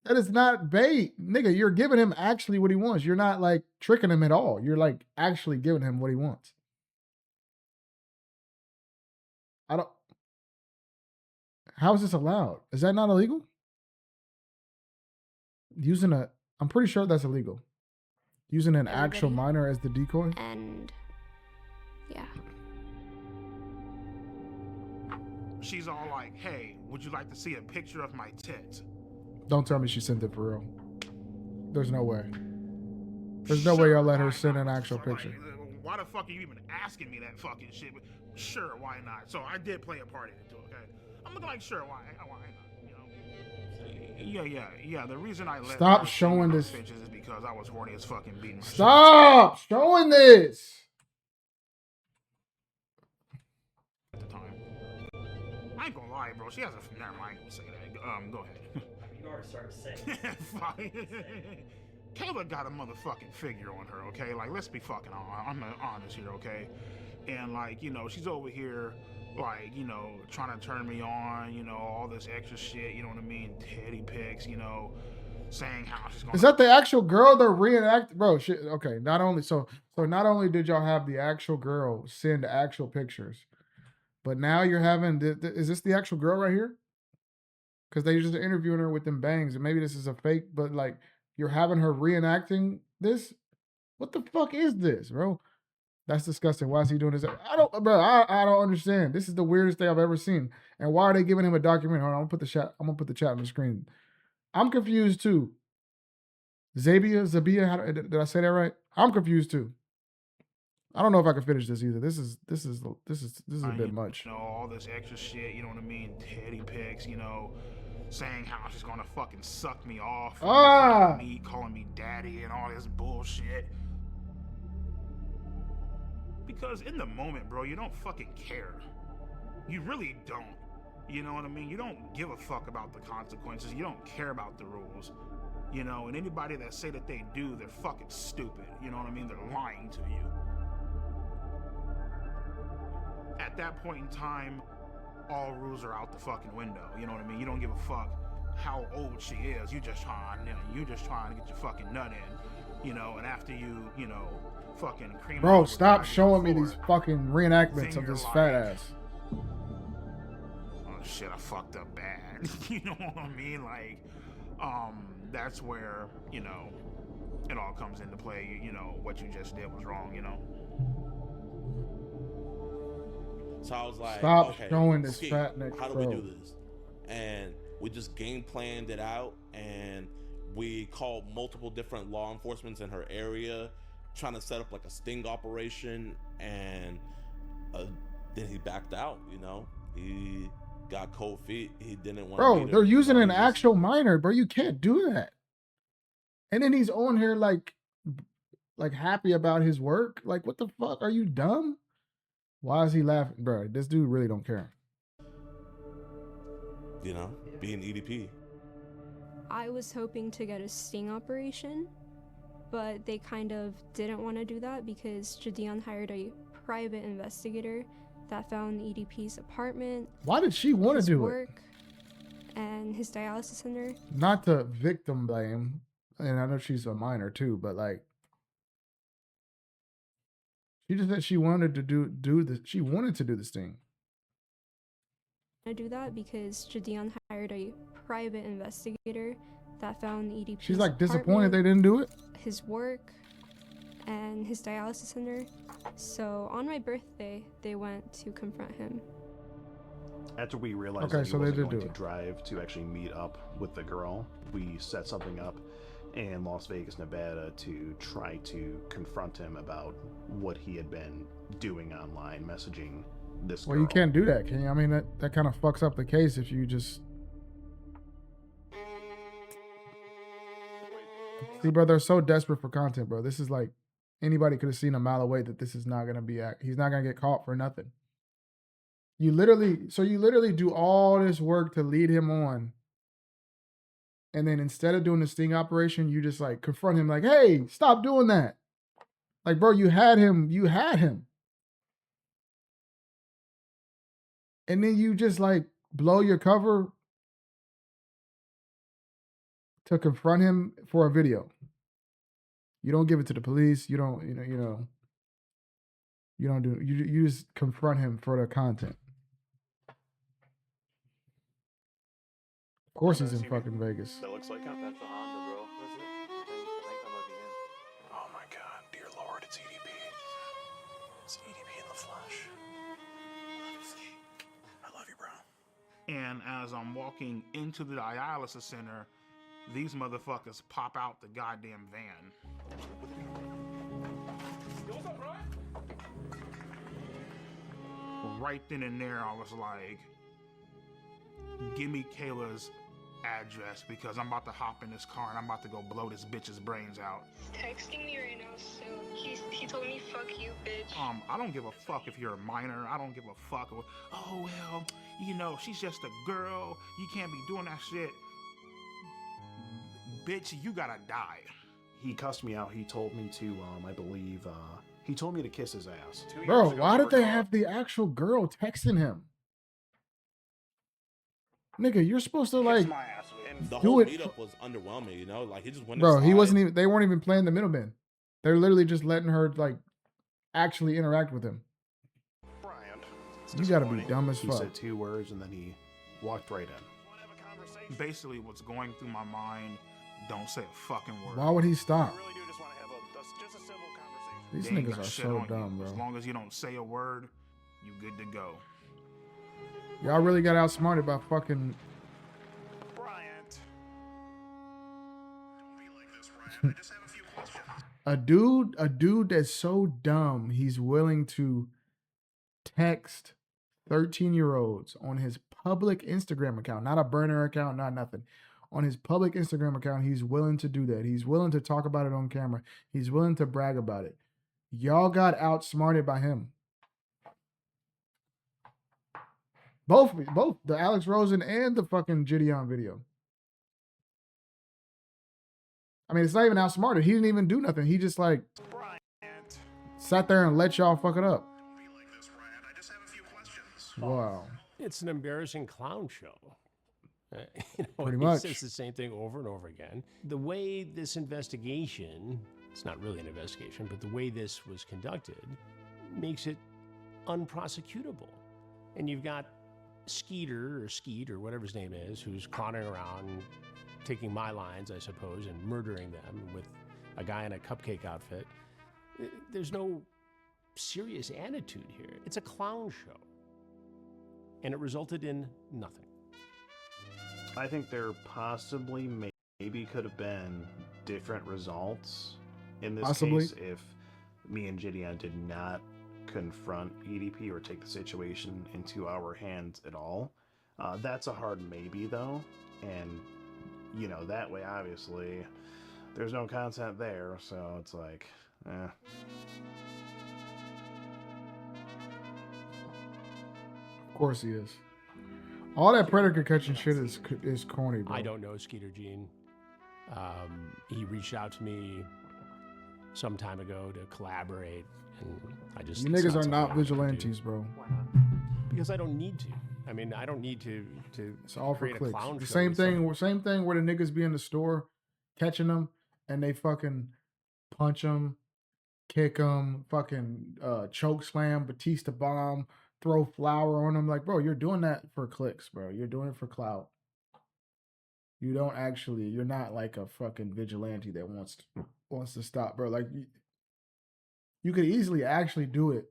That is not bait. Nigga, you're giving him actually what he wants. You're not like tricking him at all. You're like actually giving him what he wants. How is this allowed? Is that not illegal? I'm pretty sure that's illegal. Using an actual minor as the decoy? And yeah. She's all like, hey, would you like to see a picture of my tits? Don't tell me she sent it for real. There's no way. There's no way y'all let her send an actual picture. Why the fuck are you even asking me that fucking shit? But sure, why not? So I did play a part in it too, okay? I'm looking like, sure, why not? You know? Yeah. The reason I let Stop showing this pictures is because I was horny as fucking beating my Stop showing this. at the time. I ain't gonna lie, bro. She has a... Never mind, I ain't gonna say that. Go ahead. You already started saying. Kayla got a motherfucking figure on her, okay? Like, let's be fucking honest here, okay? And, like, you know, she's over here, like, you know, trying to turn me on, you know, all this extra shit, you know what I mean? Teddy pics, you know, saying how she's gonna... Is that the actual girl that reenact? Bro, shit. Okay, not only did y'all have the actual girl send actual pictures, but now you're having... Is this the actual girl right here? Because they just interviewing her with them bangs, and maybe this is a fake, but like you're having her reenacting this. What the fuck is this, bro? That's disgusting. Why is he doing this? I don't understand. This is the weirdest thing I've ever seen. And why are they giving him a documentary? Hold on, I'm gonna put the chat on the screen. I'm confused too. Zabia, did I say that right? I'm confused too. I don't know if I can finish this either. This is a bit much. You know, all this extra shit, you know what I mean? Teddy pics, you know, saying how she's gonna fucking suck me off, me calling me daddy and all this bullshit. Because in the moment, bro, you don't fucking care. You really don't. You know what I mean? You don't give a fuck about the consequences. You don't care about the rules. You know, and anybody that say that they do, they're fucking stupid. You know what I mean? They're lying to you. At that point in time, all rules are out the fucking window. You know what I mean? You don't give a fuck how old she is. You just trying to get your fucking nut in. You know, and after you know, fucking cream... Bro, stop showing me these fucking reenactments of this fat ass. Oh shit, I fucked up bad. You know what I mean? Like, that's where, you know, it all comes into play. You know, what you just did was wrong, you know? So I was like, stop okay, showing this fat neck. How do we do this? And we just game planned it out, and we called multiple different law enforcements in her area, trying to set up like a sting operation, and then he backed out. You know, he got cold feet. He didn't want. Bro, they're using an actual minor, bro. You can't do that. And then he's on here like happy about his work. Like, what the fuck? Are you dumb? Why is he laughing? Bro, this dude really don't care. You know, being EDP. I was hoping to get a sting operation, but they kind of didn't want to do that because Jadion hired a private investigator that found EDP's apartment. Why did she want to his do it? work, and his dialysis center. Not to victim blame, and I know she's a minor too, but like, she just said she wanted to do this. She wanted to do this thing. I do that because Jadion hired a private investigator that found EDP's She's like disappointed apartment, they didn't do it. his work, and his dialysis center. So on my birthday, they went to confront him. After we realized Okay, that he so they wasn't did going do to it. drive to actually meet up with the girl, we set something up in Las Vegas, Nevada to try to confront him about what he had been doing online, messaging this girl. Well, you can't do that, can you? I mean, that kind of fucks up the case if you just... See, bro, they're so desperate for content, bro. This is like, anybody could have seen a mile away that this is not going to be... He's not going to get caught for nothing. You literally do all this work to lead him on. And then instead of doing the sting operation, you just like confront him like, hey, stop doing that. Like, bro, you had him. And then you just like blow your cover to confront him for a video. You don't give it to the police. You don't do, you just confront him for the content. Of course he's in fucking Vegas. That looks like him. That's a Honda, bro. Is it? I think that might be him. Oh my god, dear Lord, it's EDP. It's EDP in the flesh. I love you, bro. And as I'm walking into the dialysis center, these motherfuckers pop out the goddamn van. Yo, what's up, bro? Right then and there, I was like, give me Kayla's address because I'm about to hop in this car and I'm about to go blow this bitch's brains out. He's texting me right now, so he told me, fuck you, bitch. I don't give a fuck if you're a minor. I don't give a fuck. Oh, well, you know, she's just a girl. You can't be doing that shit. Bitch, you gotta die. He cussed me out. He told me to, I believe, he told me to kiss his ass. Bro, why did they have the actual girl texting him? Nigga, you're supposed to like The do whole it. meetup was underwhelming, you know? Like, he just went Bro, he inside. wasn't even, they weren't even playing the middleman. They're literally just letting her like actually interact with him. You gotta be dumb as He fuck. said 2 words and then he walked right in. Basically, what's going through my mind, don't say a fucking word. Why would he stop? Just a civil conversation. These They ain't niggas got are shit so on you. dumb, As bro. long as you don't say a word, you good to go. Y'all really got outsmarted by fucking... Bryant. a dude that's so dumb, he's willing to text 13-year-olds on his public Instagram account, not a burner account, not nothing. On his public Instagram account, he's willing to do that. He's willing to talk about it on camera. He's willing to brag about it. Y'all got outsmarted by him. Both the Alex Rosen and the fucking Gideon video. I mean, it's not even outsmarted. He didn't even do nothing. He just like sat there and let y'all fuck it up. Wow. It's an embarrassing clown show. Pretty He much. says the same thing over and over again. The way this investigation, it's not really an investigation, but the way this was conducted makes it unprosecutable. And you've got Skeeter or Skeet or whatever his name is, who's clowning around, taking my lines, I suppose, and murdering them with a guy in a cupcake outfit. There's no serious attitude here. It's a clown show. And it resulted in nothing. I think there possibly, maybe could have been different results in this Possibly. case if me and Gideon did not confront EDP or take the situation into our hands at all. That's a hard maybe, though. And, you know, that way, obviously, there's no content there, so it's like, eh. Of course he is. All that predator catching shit is corny, bro. I don't know Skeeter Gene. He reached out to me some time ago to collaborate, and I just You it's niggas are something not I wanted to do. vigilantes, bro. Because I don't need to. I mean, I don't need to It's all for create a clicks. clown The show same with thing. Same thing where the niggas be in the store catching them, and they fucking punch them, kick them, fucking choke slam, Batista bomb, throw flour on them. Like, bro, you're doing that for clicks, bro. You're doing it for clout. You don't actually. You're not like a fucking vigilante that wants to stop, bro. Like, you could easily actually do it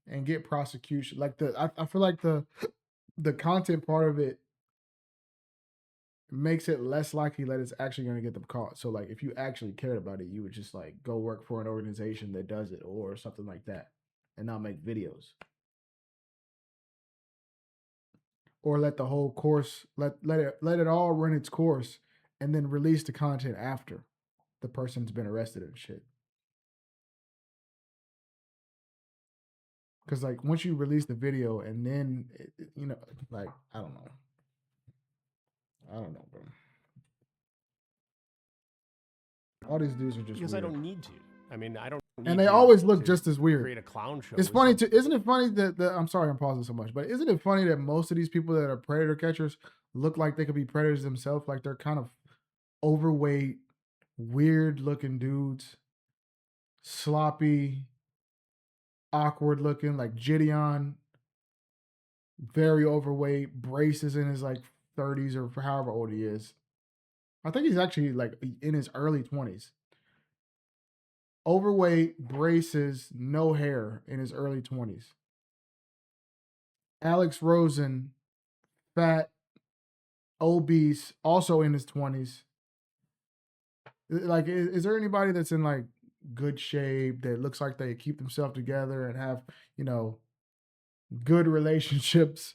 and get prosecution. Like I feel like the content part of it makes it less likely that it's actually going to get them caught. So like, if you actually cared about it, you would just like go work for an organization that does it or something like that, and not make videos. Or let the whole course let it all run its course, and then release the content after the person's been arrested and shit. Because like once you release the video and then you know, like I don't know, bro. All these dudes are just because weird. I don't need to. I mean, I don't. And need they to- always look to just as weird. Create a clown show. It's with funny some- too. Isn't it funny that I'm sorry I'm pausing so much, but isn't it funny that most of these people that are predator catchers look like they could be predators themselves? Like they're kind of overweight, weird looking dudes, sloppy, awkward looking, like Gideon, very overweight, braces in his like 30s or however old he is. I think he's actually like in his early 20s. Overweight, braces, no hair in his early 20s. Alex Rosen, fat, obese, also in his 20s. Like, is there anybody that's in like good shape that looks like they keep themselves together and have, you know, good relationships?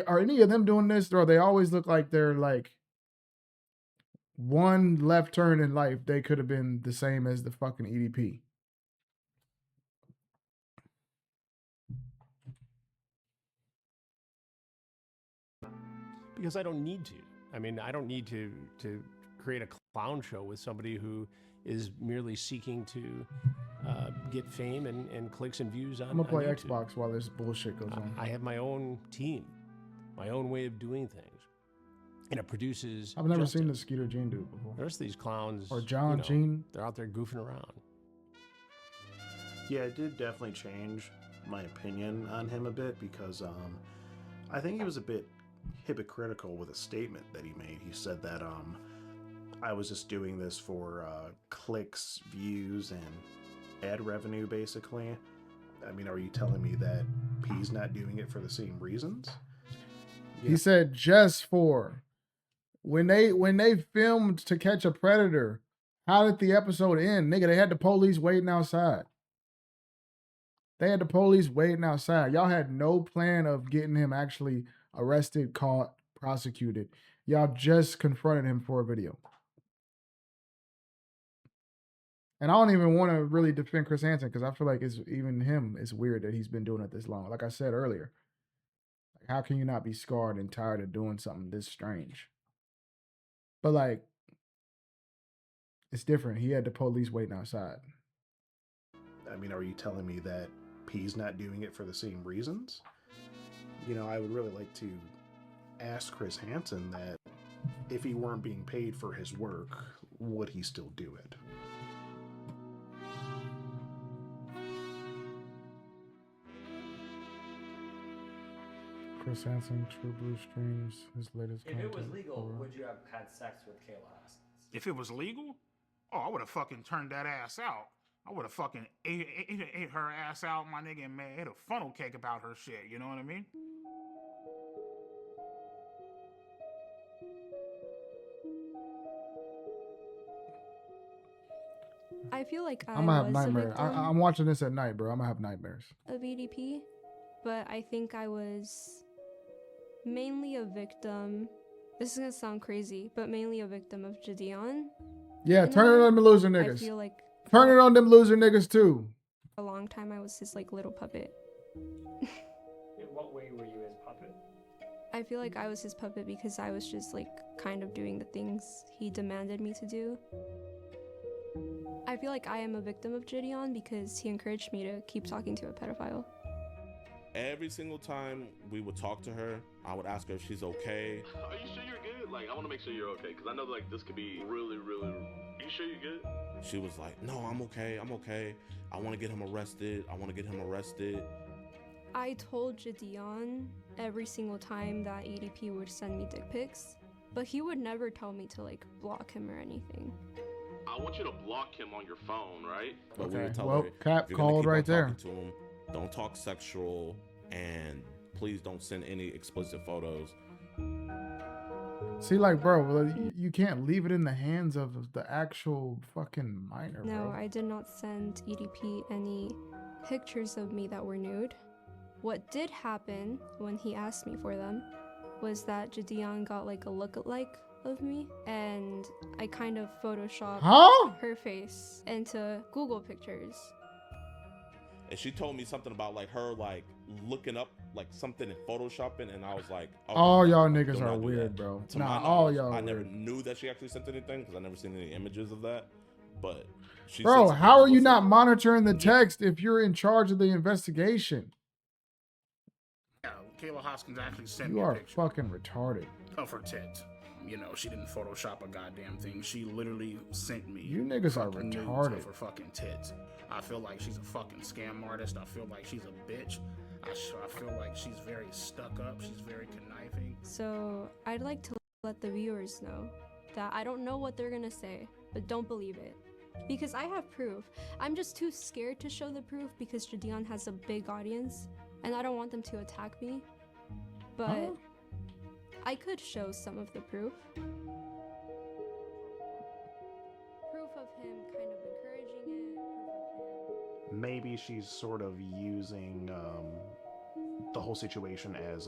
Are any of them doing this? Or they always look like they're like one left turn in life, they could have been the same as the fucking EDP. Because I don't need to. I mean, I don't need to create a clown show with somebody who is merely seeking to get fame and clicks and views on. I'm gonna play on YouTube. Xbox while this bullshit goes on. I have my own team, my own way of doing things, and it produces. I've never justice. seen the Skeeter Jean dude before. The rest of these clowns, Or John Jean. they're out there goofing around. Yeah, it did definitely change my opinion on him a bit because I think he was a bit hypocritical with a statement that he made. He said that I was just doing this for clicks, views, and ad revenue, basically. I mean, are you telling me that P's not doing it for the same reasons? He said just for when they filmed To Catch a Predator, how did the episode end? Nigga, they had the police waiting outside. They had the police waiting outside. Y'all had no plan of getting him actually arrested, caught, prosecuted. Y'all just confronted him for a video. And I don't even want to really defend Chris Hansen because I feel like it's even him. It's weird that he's been doing it this long. Like I said earlier, like how can you not be scarred and tired of doing something this strange? But like, it's different. He had the police waiting outside. I mean, are you telling me that P's not doing it for the same reasons? You know, I would really like to ask Chris Hansen that if he weren't being paid for his work, would he still do it? Chris Hansen, True Blue streams his latest If content. it was legal, for- would you have had sex with Kayla Haskins? If it was legal, oh, I would have fucking turned that ass out. I would have fucking ate her ass out, my nigga, and made a funnel cake about her shit. You know what I mean? I feel like I'm gonna have was a nightmares. victim I'm watching this at night, bro. I'm gonna have nightmares. of EDP, but I think I was mainly a victim. This is gonna sound crazy, but mainly a victim of Gideon. Yeah, In turn a it way, on them loser I niggas. feel like Turn it on them loser niggas too. a long time I was his like little puppet. In what way were you his puppet? I feel like I was his puppet because I was just like kind of doing the things he demanded me to do. I I feel like I am a victim of Gideon because he encouraged me to keep talking to a pedophile. Every single time we would talk to her, I would ask her if she's okay. Are you sure you're good? Like, I want to make sure you're okay, because I know, like, this could be really, really... Are you sure you're good? She was like, no, I'm okay, I'm okay. I want to get him arrested. I want to get him arrested. I told Gideon every single time that EDP would send me dick pics, but he would never tell me to, like, block him or anything. I want you to block him on your phone, right? But we Okay, would tell well, her, Cap if you're gonna called keep on right there. talking to him, don't talk sexual, and please don't send any explicit photos. See, like, bro, you can't leave it in the hands of the actual fucking minor, No, bro. I did not send EDP any pictures of me that were nude. What did happen when he asked me for them was that Gideon got like a look-alike of me, and I kind of photoshopped her face into Google pictures. And she told me something about like her like looking up like something in photoshopping, and I was like, All y'all do niggas not are do weird, that. bro. To Nah, my all knowledge, y'all I are never weird. knew that she actually sent anything because I never seen any images of that. But she Bro, said how are you not monitoring the text if you're in charge of the investigation? Yeah, Kayla Hoskins actually sent You me a are picture fucking retarded. of her tits. You know, she didn't Photoshop a goddamn thing. She literally sent me You niggas are fucking nudes retarded. of her fucking tits. I feel like she's a fucking scam artist. I feel like she's a bitch. I feel like she's very stuck up. She's very conniving. So I'd like to let the viewers know that I don't know what they're gonna say, but don't believe it. Because I have proof. I'm just too scared to show the proof because Gideon has a big audience and I don't want them to attack me. But I could show some of the proof. Proof of him kind of encouraging it, proof of him. Maybe she's sort of using the whole situation as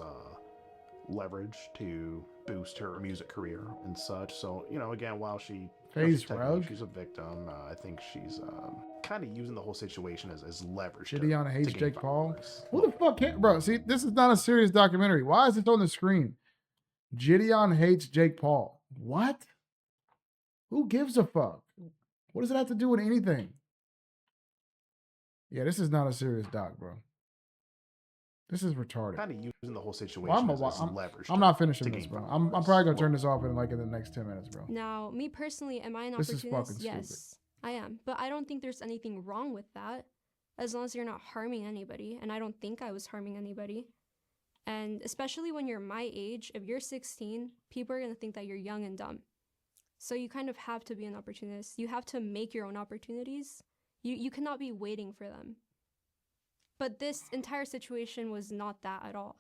leverage to boost her music career and such. So, you know, again, while she's a victim, I think she's kind of using the whole situation as leverage. Gideon hates gain Jake Paul. followers. Who the fuck can't, bro? See, this is not a serious documentary. Why is this on the screen? Gideon hates Jake Paul. What? Who gives a fuck? What does it have to do with anything? Yeah, this is not a serious doc, bro. This is retarded. Kind of using the whole situation Well, as leverage. I'm not finishing to this, gain bro. followers. I'm probably gonna turn this off in the next 10 minutes, bro. Now, me personally, am I an This is opportunist? fucking Yes, I am. But I don't think there's anything wrong with that, as long as you're not harming anybody. And I don't think I was harming anybody. And especially when you're my age, if you're 16, people are gonna think that you're young and dumb. So you kind of have to be an opportunist. You have to make your own opportunities. You cannot be waiting for them. But this entire situation was not that at all.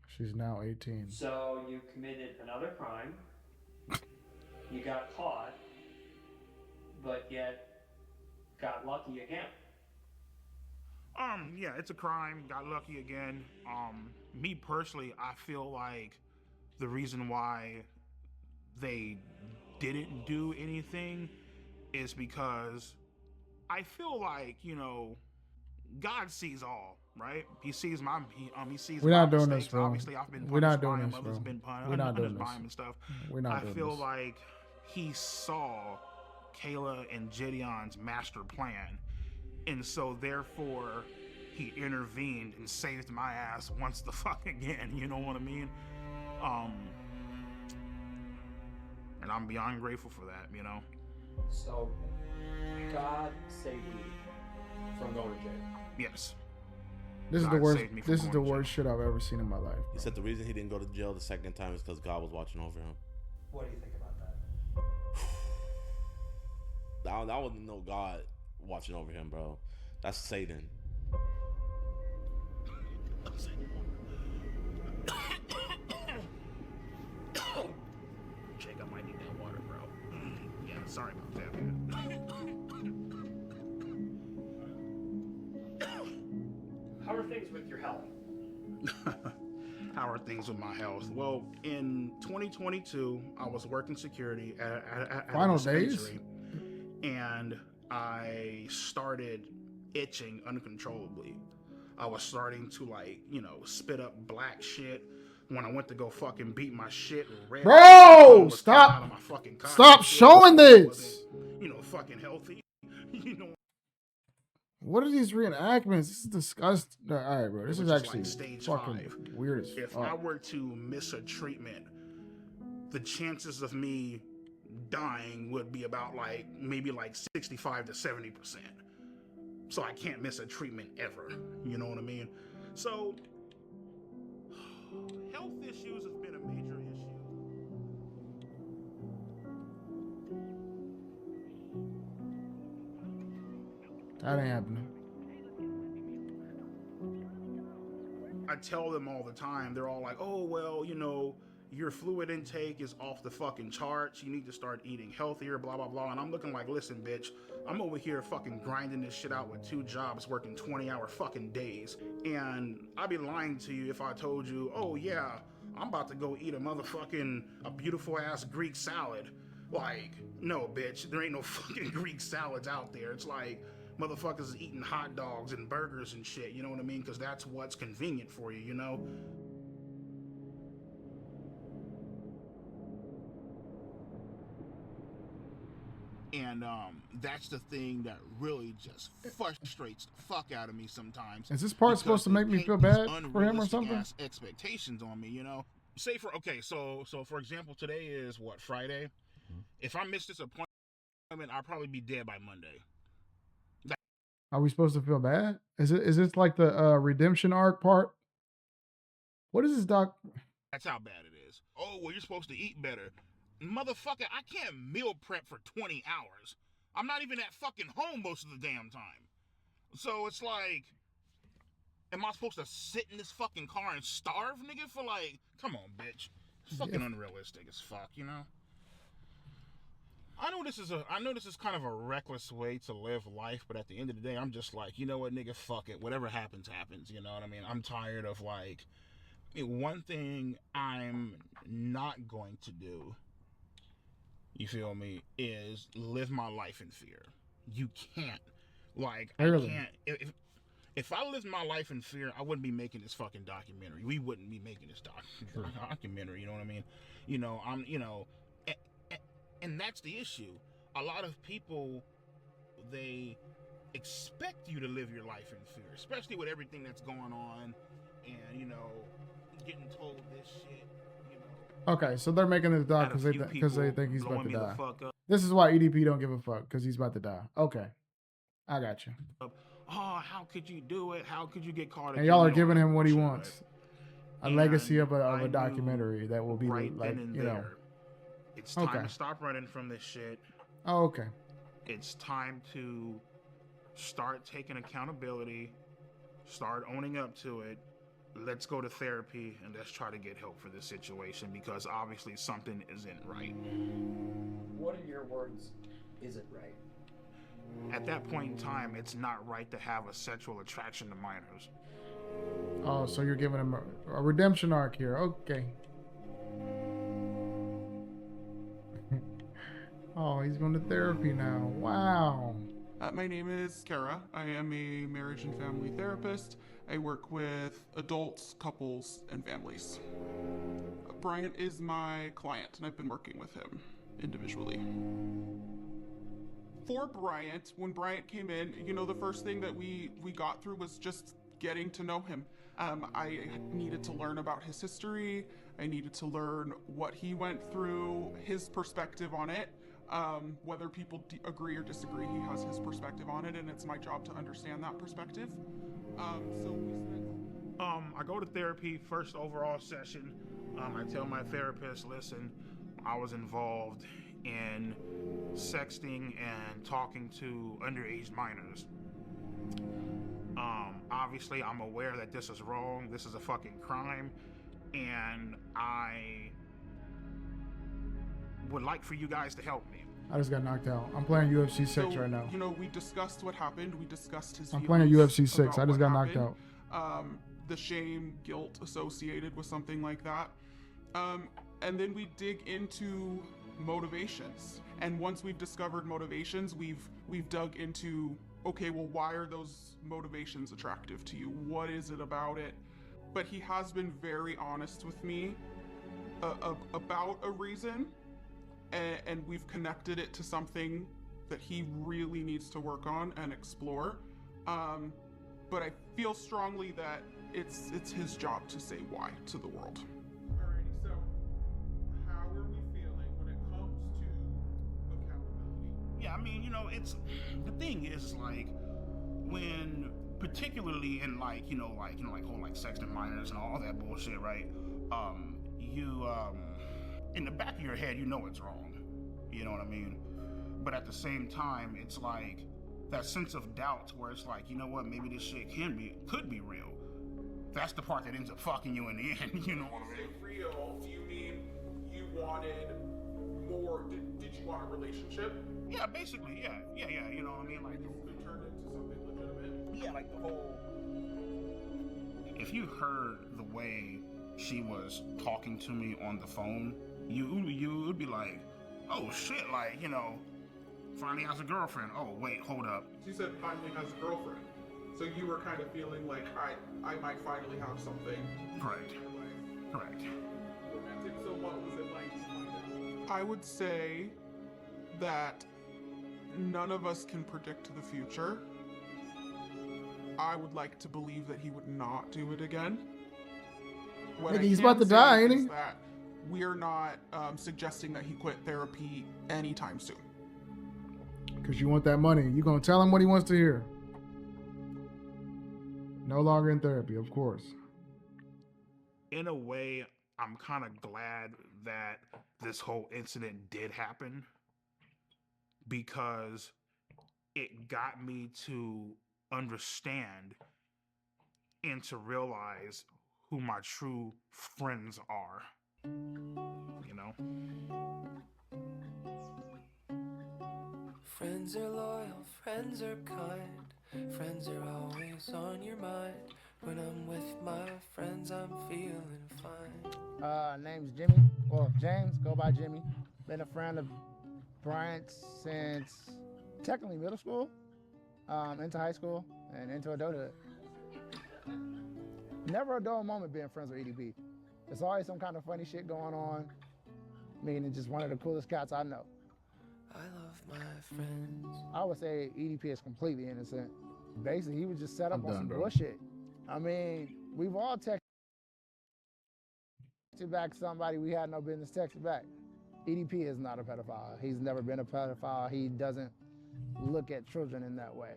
She's now 18. So you committed another crime. You got caught, but yet got lucky again. Yeah, it's a crime. Got lucky again. Me personally, I feel like the reason why they didn't do anything is because I feel like, you know, God sees all, right? He sees he sees We're my not doing mistakes. this, bro. Obviously, I've been We're not punished by doing him. this, Others bro. been punished, We're not doing by this. him and stuff. We're not I doing feel this. like he saw Kayla and Gideon's master plan, and so therefore he intervened and saved my ass once the fuck again. You know what I mean? And I'm beyond grateful for that. You know. So God saved you from going to jail. Yes. This is God the worst. saved me from This is going the to jail. worst shit I've ever seen in my life. He said the reason he didn't go to jail the second time is because God was watching over him. What do you think about that? That wasn't no God watching over him, bro. That's Satan. Jake, I might need that water, bro. Yeah, sorry about that, man. How are things with your health? How are things with my health? Well, in 2022, I was working security at Final a days? dispensary, and I started itching uncontrollably. I was starting to, like, you know, spit up black shit. when I went to go fucking beat my shit, red Bro, was coming out of my fucking cock stop and shit. showing It wasn't, this. you know, fucking healthy. You know. What are these reenactments? This is disgusting. All right, bro. This is Which actually like stage fucking 5. weird as If I fuck. were to miss a treatment, the chances of me dying would be about like maybe like 65 to 70%. So I can't miss a treatment ever. You know what I mean? So health issues have been a major issue. That ain't happening. I tell them all the time, they're all like, oh, well, you know, your fluid intake is off the fucking charts. You need to start eating healthier, blah, blah, blah. And I'm looking like, listen, bitch, I'm over here fucking grinding this shit out with 2 jobs, working 20-hour fucking days. And I'd be lying to you if I told you, oh, yeah, I'm about to go eat a beautiful ass Greek salad. Like, no, bitch, there ain't no fucking Greek salads out there. It's like, motherfuckers eating hot dogs and burgers and shit, you know what I mean? Because that's what's convenient for you, you know? And that's the thing that really just frustrates the fuck out of me sometimes. Is this part supposed to make me feel bad for him or something? Ass expectations on me, you know? Say so for example, today is what, Friday? If I miss this appointment, I'll probably be dead by Monday. Are we supposed to feel bad? Is this like the redemption arc part? What is this, doc? That's how bad it is. Oh, well, you're supposed to eat better. Motherfucker, I can't meal prep for 20 hours. I'm not even at fucking home most of the damn time. So it's like, am I supposed to sit in this fucking car and starve, nigga, for like, come on, bitch. It's fucking unrealistic as fuck, you know? I know this is kind of a reckless way to live life, but at the end of the day, I'm just like, you know what, nigga, fuck it. Whatever happens, happens, you know what I mean? I'm tired of like, one thing I'm not going to do, you feel me, is live my life in fear. You can't. Like, Really? I can't. If I lived my life in fear, I wouldn't be making this fucking documentary. We wouldn't be making this documentary, you know what I mean? You know, and that's the issue. A lot of people, they expect you to live your life in fear, especially with everything that's going on and, you know, getting told this shit, you know. Okay, so they're making this doc because they think he's about to die. This is why EDP don't give a fuck, because he's about to die. Okay, I got you. Oh, how could you do it? How could you get caught? And y'all are giving him what he wants. A And legacy of a documentary that will be right like, then and you know. there, it's time to stop running from this shit. Oh, okay. It's time to start taking accountability, start owning up to it. Let's go to therapy and let's try to get help for this situation, because obviously something isn't right. What, in your words, isn't right? At that point in time, it's not right to have a sexual attraction to minors. Oh, so you're giving him a redemption arc here. Okay. Oh, he's going to therapy now. Wow. My name is Kara. I am a marriage and family therapist. I work with adults, couples, and families. Bryant is my client, and I've been working with him individually. For Bryant, when Bryant came in, you know, the first thing that we got through was just getting to know him. I needed to learn about his history. I needed to learn what he went through, his perspective on it. Whether people agree or disagree, he has his perspective on it, and it's my job to understand that perspective. I go to therapy, first overall session. I tell my therapist, listen, I was involved in sexting and talking to underage minors. Obviously, I'm aware that this is wrong. This is a fucking crime. And I would like for you guys to help me. I just got knocked out. I'm playing UFC 6 So, right now. You know, we discussed what happened. We discussed his I'm playing feelings UFC 6. I about just got what knocked out. happened, the shame, guilt associated with something like that. And then we dig into motivations. And once we've discovered motivations, we've dug into, okay, well, why are those motivations attractive to you? What is it about it? but he has been very honest with me about a reason, and we've connected it to something that he really needs to work on and explore. But I feel strongly that it's his job to say why to the world. Alrighty, so how are we feeling when it comes to accountability? Yeah, I mean, you know, it's the thing is like when particularly in like whole like sexting minors and all that bullshit, right? You in the back of your head, you know it's wrong. You know what I mean? But at the same time, it's like that sense of doubt where it's like, you know what, maybe this shit could be real. That's the part that ends up fucking you in the end, you know what I mean? Real, do you mean you wanted more, did you want a relationship? Yeah, basically, yeah, you know what I mean? Like, It turned into something legitimate? yeah, like the whole... If you heard the way she was talking to me on the phone, you would be like, oh shit, like, you know, finally has a girlfriend. Oh, wait, hold up. She said finally has a girlfriend. So you were kind of feeling like I might finally have something. Correct. Correct. Romantic. So what was it like to find out? I would say that none of us can predict the future. I would like to believe that he would not do it again. What Nigga, he's about to die, ain't he? That we're not suggesting that he quit therapy anytime soon. Because you want that money. You're going to tell him what he wants to hear. No longer in therapy, of course. In a way, I'm kind of glad that this whole incident did happen because it got me to understand and to realize who my true friends are. You know? Friends are loyal, friends are kind, friends are always on your mind. When I'm with my friends, I'm feeling fine. Name's Jimmy, well, James, go by Jimmy. Been a friend of Bryant's since technically middle school, into high school, and into adulthood. Never a dull moment being friends with EDP. There's always some kind of funny shit going on. Meaning just one of the coolest cats I know. I love my friends. I would say EDP is completely innocent. Basically, he was just set up I'm on done, some bro. bullshit. I mean, we've all texted back somebody we had no business texting back. EDP is not a pedophile. He's never been a pedophile. He doesn't look at children in that way,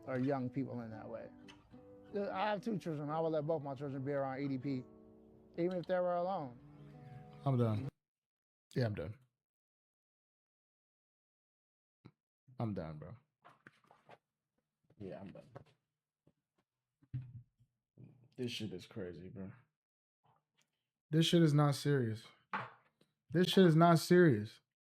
or young people in that way. I have 2 children. I would let both my children be around EDP, even if they were alone. I'm done. Yeah, I'm done. I'm done, bro. Yeah, I'm done. This shit is crazy, bro. This shit is not serious. This shit is not serious.